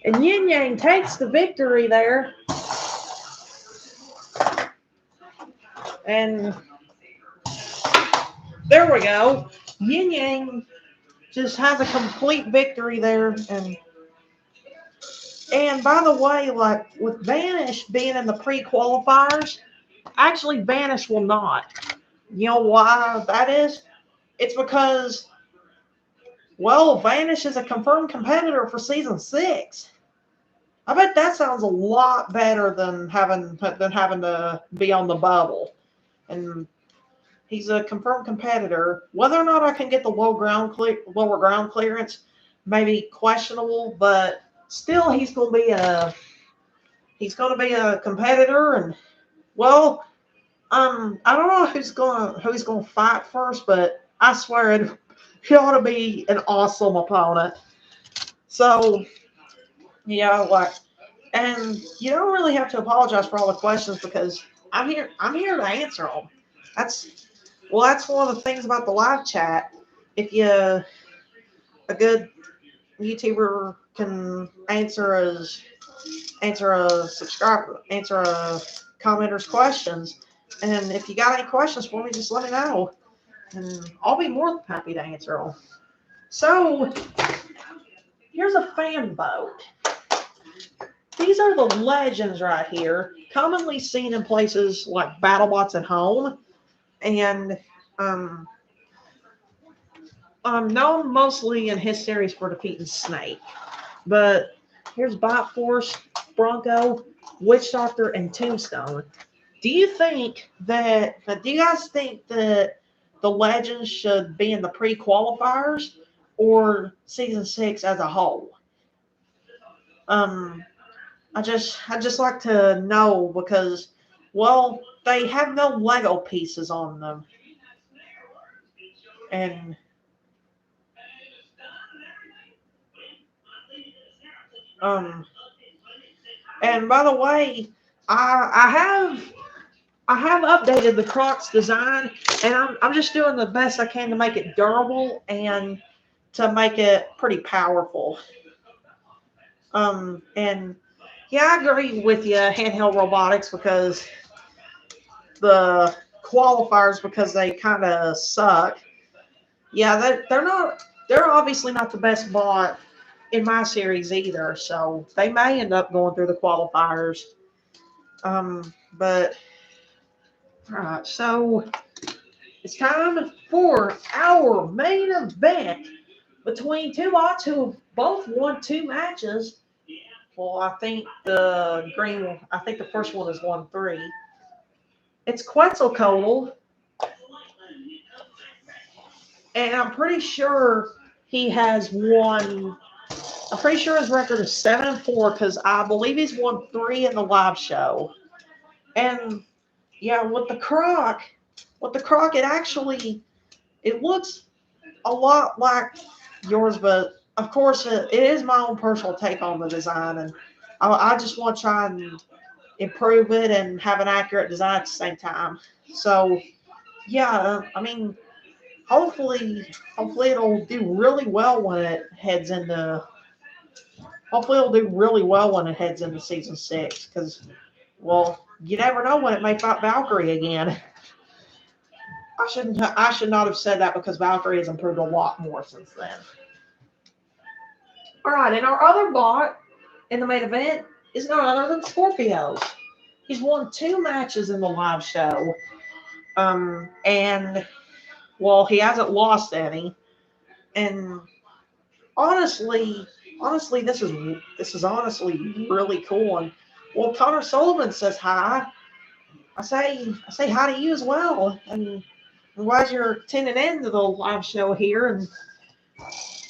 S1: And Yinyang takes the victory there. And there we go. Yinyang just has a complete victory there. And by the way, like with Vanish being in the pre-qualifiers, actually Vanish will not. You know why that is? It's because, well, Vanish is a confirmed competitor for season 6. I bet that sounds a lot better than having to be on the bubble. And he's a confirmed competitor. Whether or not I can get the lower ground clearance may be questionable, but still, he's going to be a competitor. And well, I don't know who's going to fight first, but I swear he ought to be an awesome opponent. So yeah, like, and you don't really have to apologize for all the questions because I'm here to answer them. That's one of the things about the live chat. If a good YouTuber can answer a commenter's questions, and if you got any questions for me, just let me know, and I'll be more than happy to answer them. So here's a fan vote. These are the legends right here, commonly seen in places like Battlebots at home, and known mostly in his series for defeating Snake. But here's Bot Force, Bronco, Witch Doctor, and Tombstone. Do you guys think that the legends should be in the pre-qualifiers or season 6 as a whole? I just like to know because, well, they have no Lego pieces on them. And by the way, I have updated the Crocs design, and I'm just doing the best I can to make it durable and to make it pretty powerful. And yeah, I agree with you, handheld robotics, because the qualifiers, because they kind of suck. Yeah, they're obviously not the best bot in my series either, so they may end up going through the qualifiers. But all right, so it's time for our main event between two bots who both won 2 matches. Well, I think the first one is 1-3. It's Quetzalcoatl, and I'm pretty sure he has won. I'm pretty sure his record is 7-4 because I believe he's won 3 in the live show. And yeah, with the Croc, it looks a lot like yours, but of course it is my own personal take on the design, and I just want to try and improve it and have an accurate design at the same time. So yeah, I mean, hopefully it'll do really well when it heads into. Hopefully it'll do really well when it heads into season 6, because, well, you never know when it may fight Valkyrie again. I should not have said that because Valkyrie has improved a lot more since then. All right, and our other bot in the main event is none other than Scorpios. He's won 2 matches in the live show, and well, he hasn't lost any. And honestly, this is honestly really cool. And well, Connor Sullivan says hi. I say hi to you as well. And I'm glad you're tuning in to the live show here. And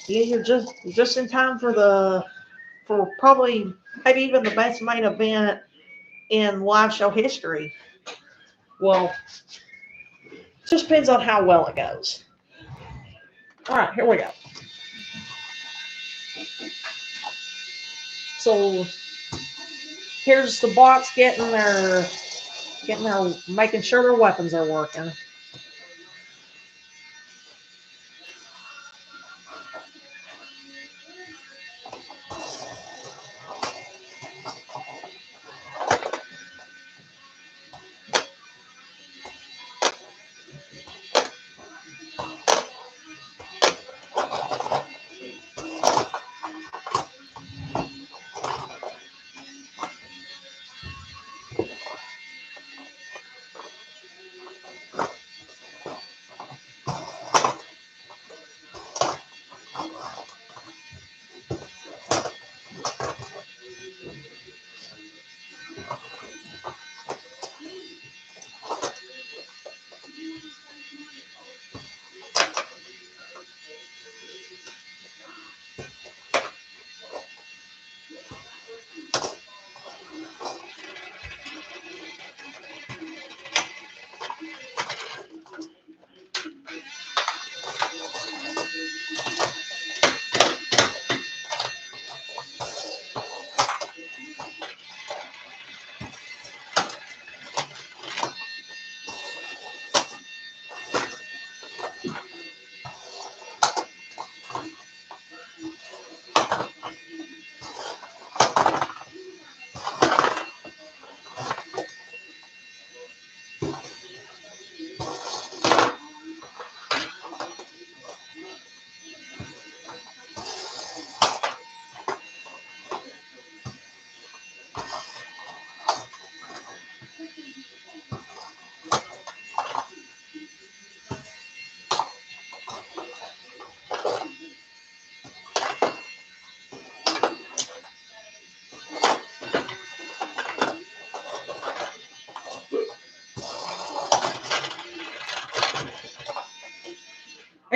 S1: yeah, you're just in time for probably maybe even the best main event in live show history. Well, just depends on how well it goes. All right, here we go. So here's the bots making sure their weapons are working.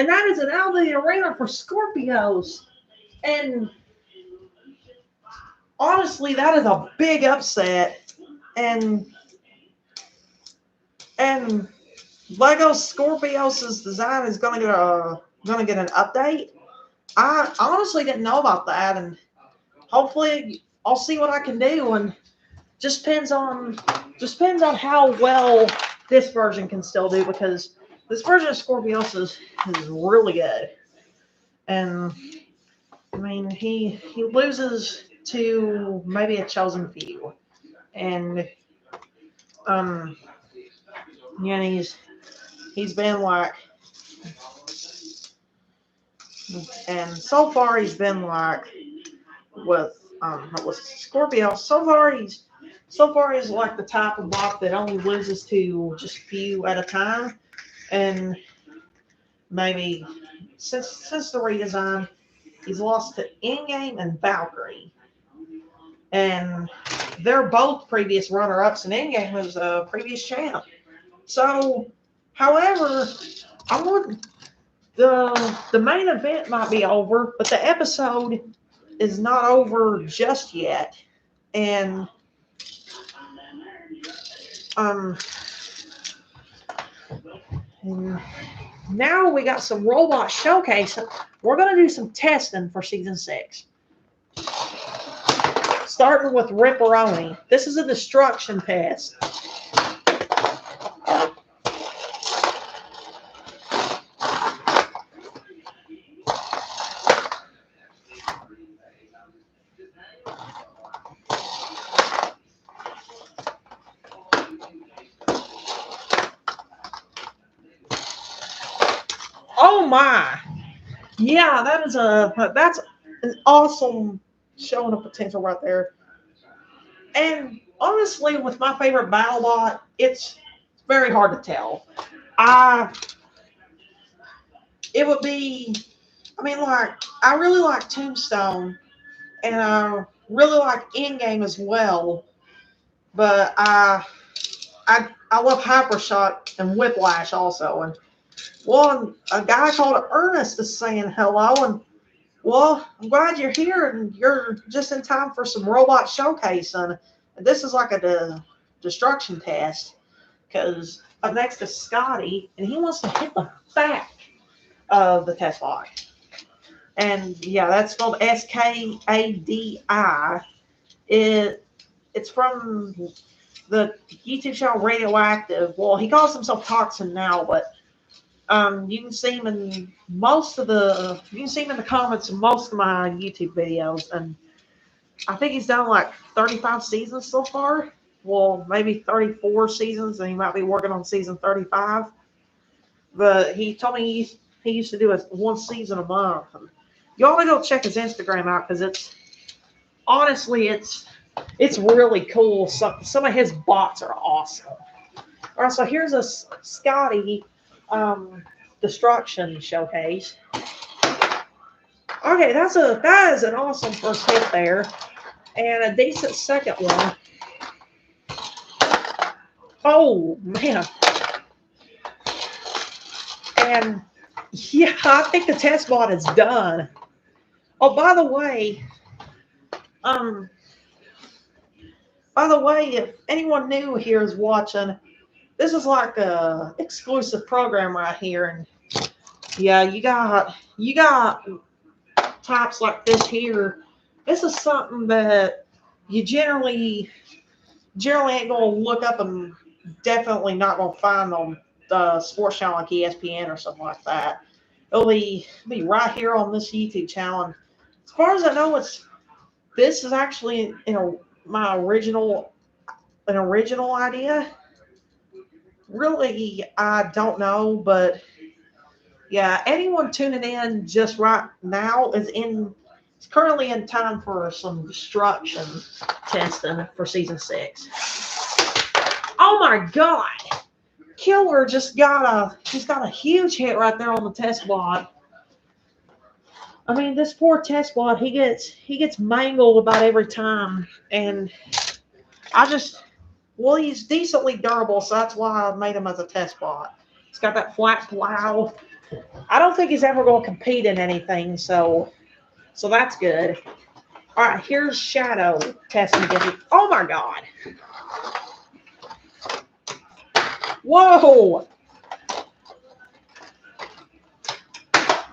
S1: And that is an out of the arena for Scorpios. And honestly, that is a big upset. And Lego Scorpios' design is gonna get an update. I honestly didn't know about that, and hopefully I'll see what I can do. And just depends on how well this version can still do, because this version of Scorpios is really good. And I mean, he loses to maybe a chosen few, and yeah, he's been like, and so far he's been like with Scorpio. So far he's like the type of bot that only loses to just a few at a time, and maybe since the redesign, he's lost to In-Game and Valkyrie, and they're both previous runner-ups, and In-Game was a previous champ. So, however, I want the main event might be over, but the episode is not over just yet, and now we got some robot showcase. We're going to do some testing for season 6. Starting with Ripperoni. This is a destruction test. Oh my! Yeah, that's an awesome showing of potential right there. And honestly, with my favorite Battlebot, it's very hard to tell. It would be, I mean, like, I really like Tombstone, and I really like In-Game as well, but I love Hypershock and Whiplash also. And a guy called Ernest is saying hello, and well, I'm glad you're here, and you're just in time for some robot showcase. And this is like a destruction test, because up next is Scotty, and he wants to hit the back of the test bot. And yeah, that's spelled Skadi. It's from the YouTube channel Radioactive. Well, he calls himself Toxin now, but you can see him in the comments of most of my YouTube videos, and I think he's done like 35 seasons so far. Well, maybe 34 seasons, and he might be working on season 35. But he told me he used to do one season a month. And you ought to go check his Instagram out, because it's really cool. Some of his bots are awesome. All right, so here's a Scotty destruction showcase. Okay, that is an awesome first hit there, and a decent second one. Oh man. And yeah, I think the test bot is done. Oh, by the way, if anyone new here is watching, this is like a exclusive program right here, and yeah, you got types like this here. This is something that you generally ain't gonna look up, and definitely not gonna find on the sports channel like ESPN or something like that. It'll be right here on this YouTube channel. And as far as I know, this is actually my original idea. Really, I don't know, but yeah, anyone tuning in just right now is currently in time for some destruction testing for season 6. Oh my God! Killer just got a huge hit right there on the test bot. I mean, this poor test bot, he gets mangled about every time, and he's decently durable, so that's why I made him as a test bot. He's got that flat plow, I don't think he's ever going to compete in anything, so that's good. All right, here's Shadow testing again. Oh my God! Whoa!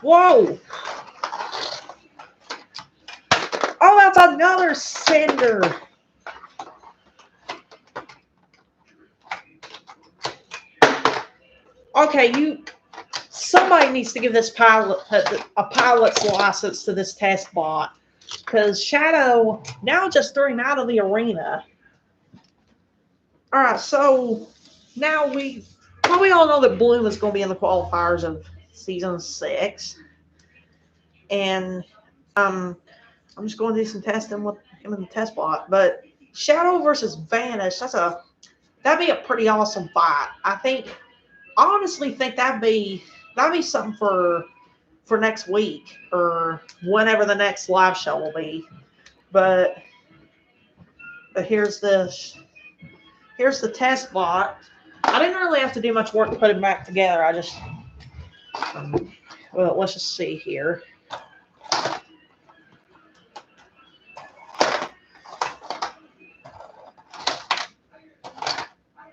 S1: Whoa! Oh, that's another Cinder. Okay, somebody needs to give this pilot a pilot's license to this test bot, because Shadow now just threw him out of the arena. All right, so now we all know that Bloom is going to be in the qualifiers of season 6, and I'm just going to do some testing with him in the test bot. But Shadow versus Vanish, that'd be a pretty awesome fight. I honestly think that'd be something for next week or whenever the next live show will be. But here's the test bot. I didn't really have to do much work to put it back together. I just well, let's just see here.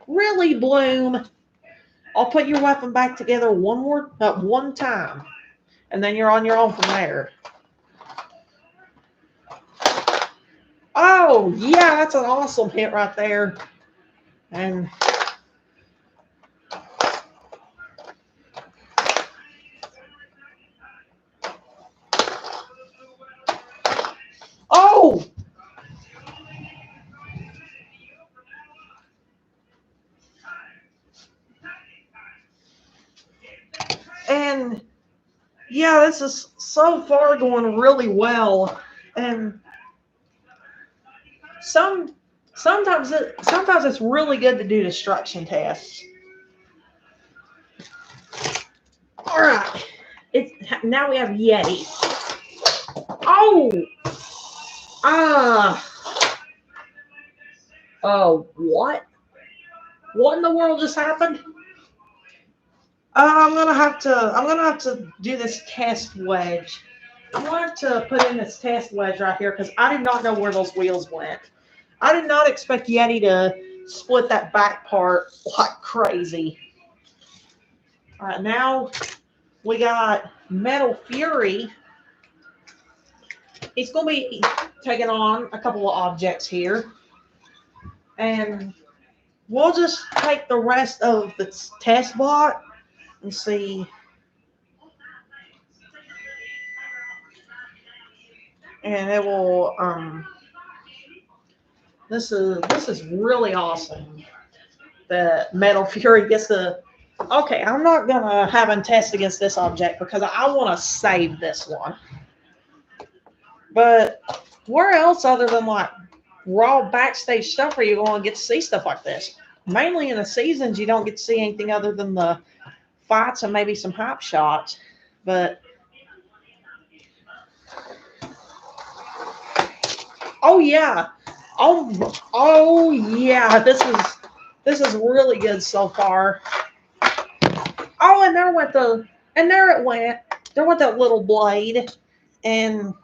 S1: Really, Bloom? I'll put your weapon back together one time, and then you're on your own from there. Oh, yeah, that's an awesome hit right there. And oh! And yeah, this is so far going really well. And sometimes it's really good to do destruction tests. All right, now we have Yeti. Oh, oh, what? What in the world just happened? I'm gonna have to do this test wedge. I'm gonna have to put in this test wedge right here because I did not know where those wheels went. I did not expect Yeti to split that back part like crazy. All right, now we got Metal Fury. He's going to be taking on a couple of objects here. And we'll just take the rest of the test bot and see. And it will, this is really awesome that Metal Fury gets the, okay, I'm not going to have him test against this object because I want to save this one. But where else other than like raw backstage stuff are you going to get to see stuff like this? Mainly in the seasons, you don't get to see anything other than the fights and maybe some hype shots. But oh yeah, oh yeah, this is really good so far. Oh, and there it went. There went that little blade, and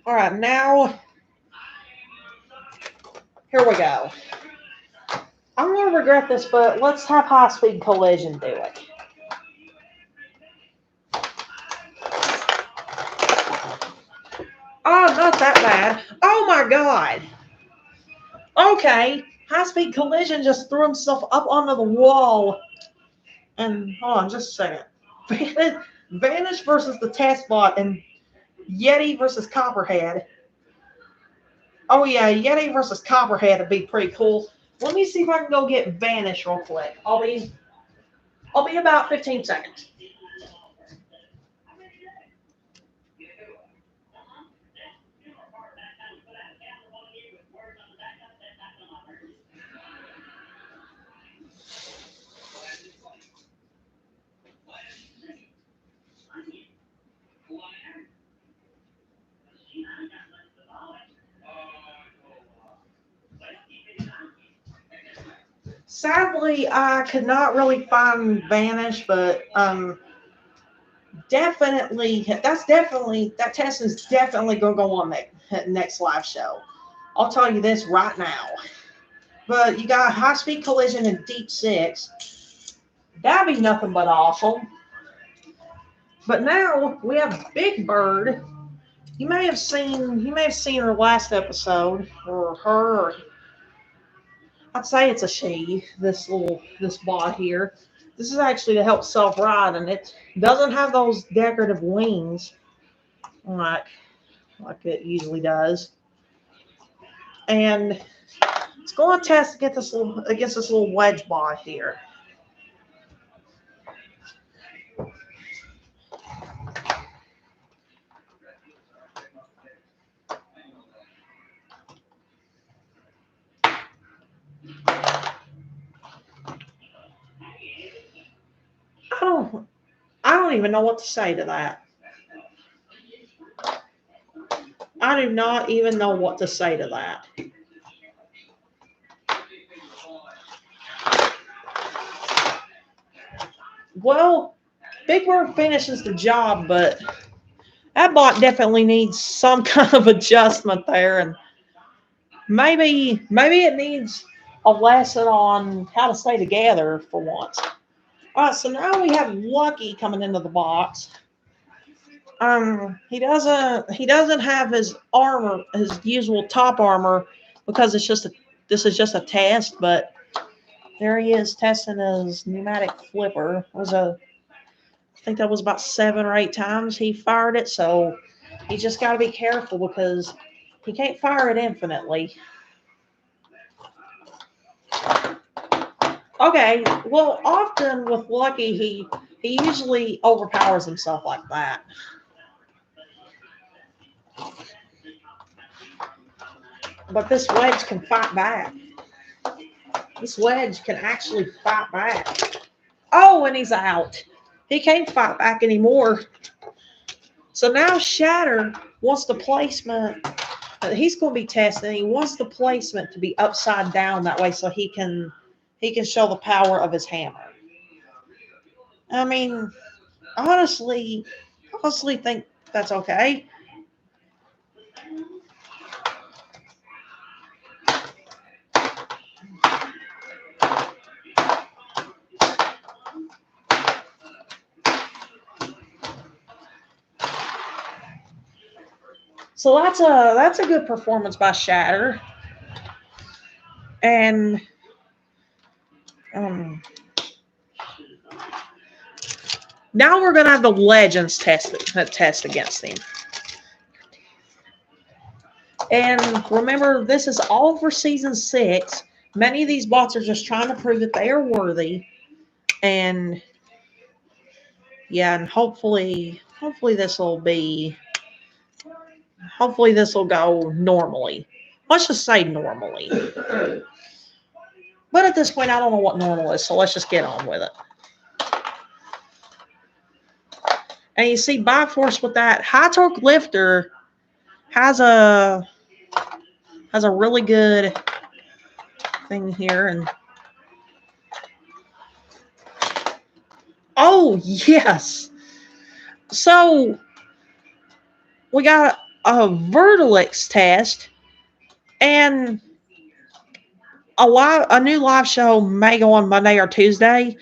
S1: all right, now here we go. I'm going to regret this, but let's have High Speed Collision do it. Oh, not that bad. Oh my God. Okay, High Speed Collision just threw himself up onto the wall. And hold on just a second. Vanish versus the test bot and Yeti versus Copperhead. Oh yeah, Yeti versus Copperhead would be pretty cool. Let me see if I can go get Vanish real quick. I'll be about 15 seconds. Sadly, I could not really find Vanish, but definitely that test is definitely gonna go on next live show. I'll tell you this right now. But you got High Speed Collision and Deep Six. That'd be nothing but awesome. But now we have Big Bird. You may have seen her last episode, or her. Or I'd say it's a she. This bot here. This is actually to help self-ride, and it doesn't have those decorative wings like it usually does. And it's going to test against this little wedge bot here. I don't even know what to say to that. I do not even know what to say to that. Well, Big Bird finishes the job, but that bot definitely needs some kind of adjustment there, and maybe it needs a lesson on how to stay together for once. All right, so now we have Lucky coming into the box. He doesn't have his armor, his usual top armor, because this is just a test. But there he is testing his pneumatic flipper. I think that was about 7 or 8 times he fired it. So you just got to be careful because he can't fire it infinitely. Okay, well, often with Lucky, he usually overpowers himself like that. But this wedge can fight back. This wedge can actually fight back. Oh, and he's out. He can't fight back anymore. So now Shatter wants the placement. He's going to be testing. He wants the placement to be upside down that way so he can show the power of his hammer. I mean, honestly think that's okay. So that's a good performance by Shatter. And now we're gonna have the Legends test against him. And remember, this is all for season 6. Many of these bots are just trying to prove that they are worthy. And yeah, and hopefully this will go normally. Let's just say normally. But at this point, I don't know what normal is, so let's just get on with it. And you see Biforce with that high torque lifter has a really good thing here. And oh yes. So we got a Vertilix test, and a new live show may go on Monday or Tuesday.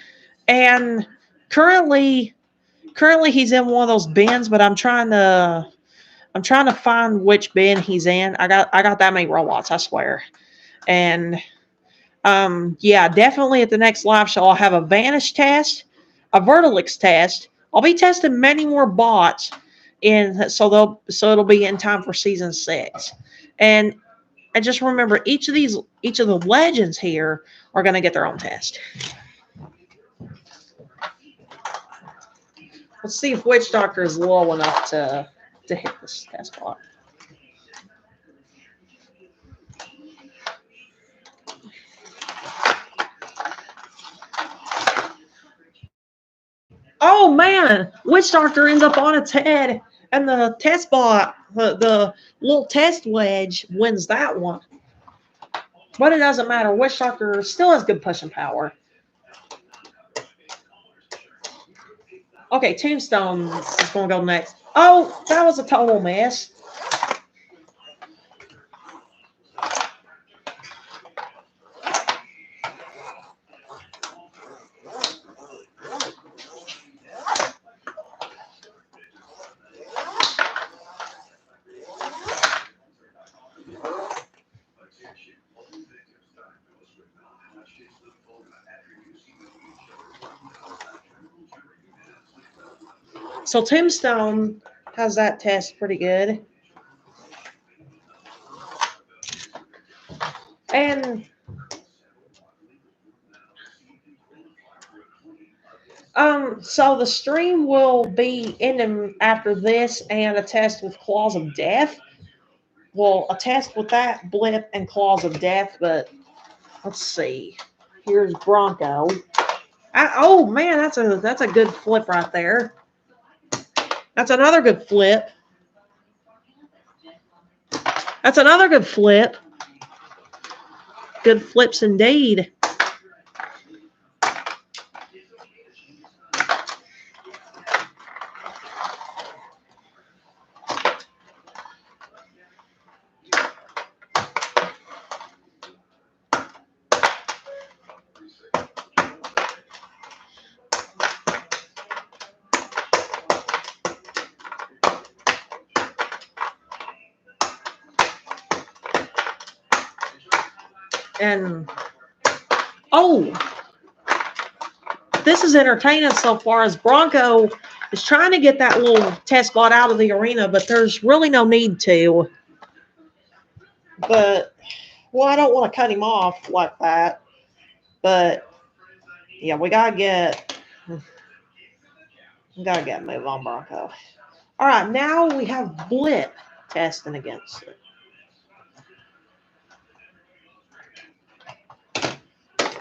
S1: And currently he's in one of those bins, but I'm trying to find which bin he's in. I got that many robots, I swear. And yeah, definitely at the next live show I'll have a Vanish test, a Vertilix test. I'll be testing many more bots so it'll be in time for season 6. And just remember, each of the legends here are going to get their own test. Let's see if Witch Doctor is low enough to hit this test bot. Oh man, Witch Doctor ends up on its head, and the test bot, the little test wedge, wins that one. But it doesn't matter. Witch Doctor still has good pushing power. Okay, Tombstone is going to go next. Oh, that was a total mess. So Tombstone has that test pretty good. And so the stream will be ending after this and a test with Claws of Death. Well, a test with that, Blip, and Claws of Death, but let's see. Here's Bronco. Oh man, that's a good flip right there. That's another good flip. That's another good flip. Good flips indeed. And oh, this is entertaining so far as Bronco is trying to get that little test bot out of the arena, but there's really no need to. But, well, I don't want to cut him off like that. But, yeah, we got to get a move on Bronco. All right, now we have Blip testing against it.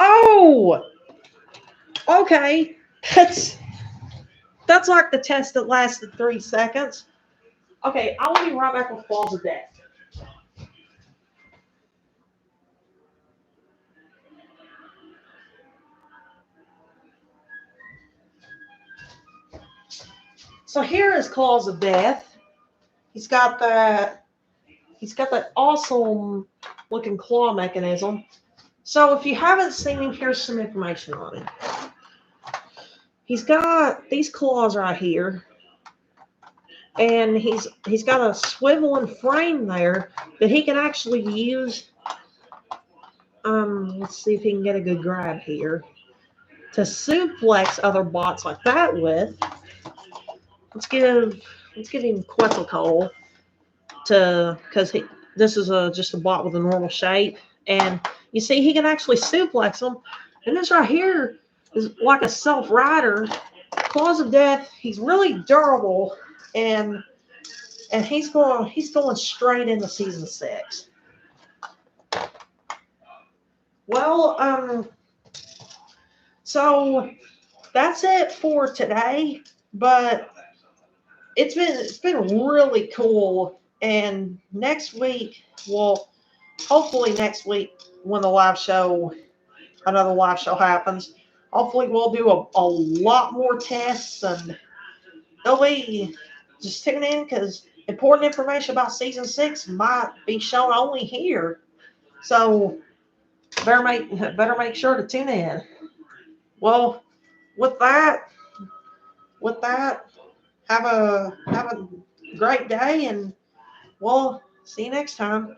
S1: Oh! Okay. That's like the test that lasted 3 seconds. Okay, I will be right back with Claws of Death. So here is Claws of Death. He's got that awesome looking claw mechanism. So if you haven't seen him, here's some information on him. He's got these claws right here. And he's got a swiveling frame there that he can actually use. Let's see if he can get a good grab here. To suplex other bots like that with. Let's give him Quetzalcoatl because this is just a bot with a normal shape, and you see he can actually suplex them. And this right here is like a self-rider. Claws of Death. He's really durable, and he's going straight into season 6. Well, so that's it for today, but it's been really cool. And next week, well, hopefully next week when another live show happens, hopefully we'll do a lot more tests, and they'll be just tune in because important information about season 6 might be shown only here. So better make sure to tune in. Well, with that, have a great day, and we'll see you next time.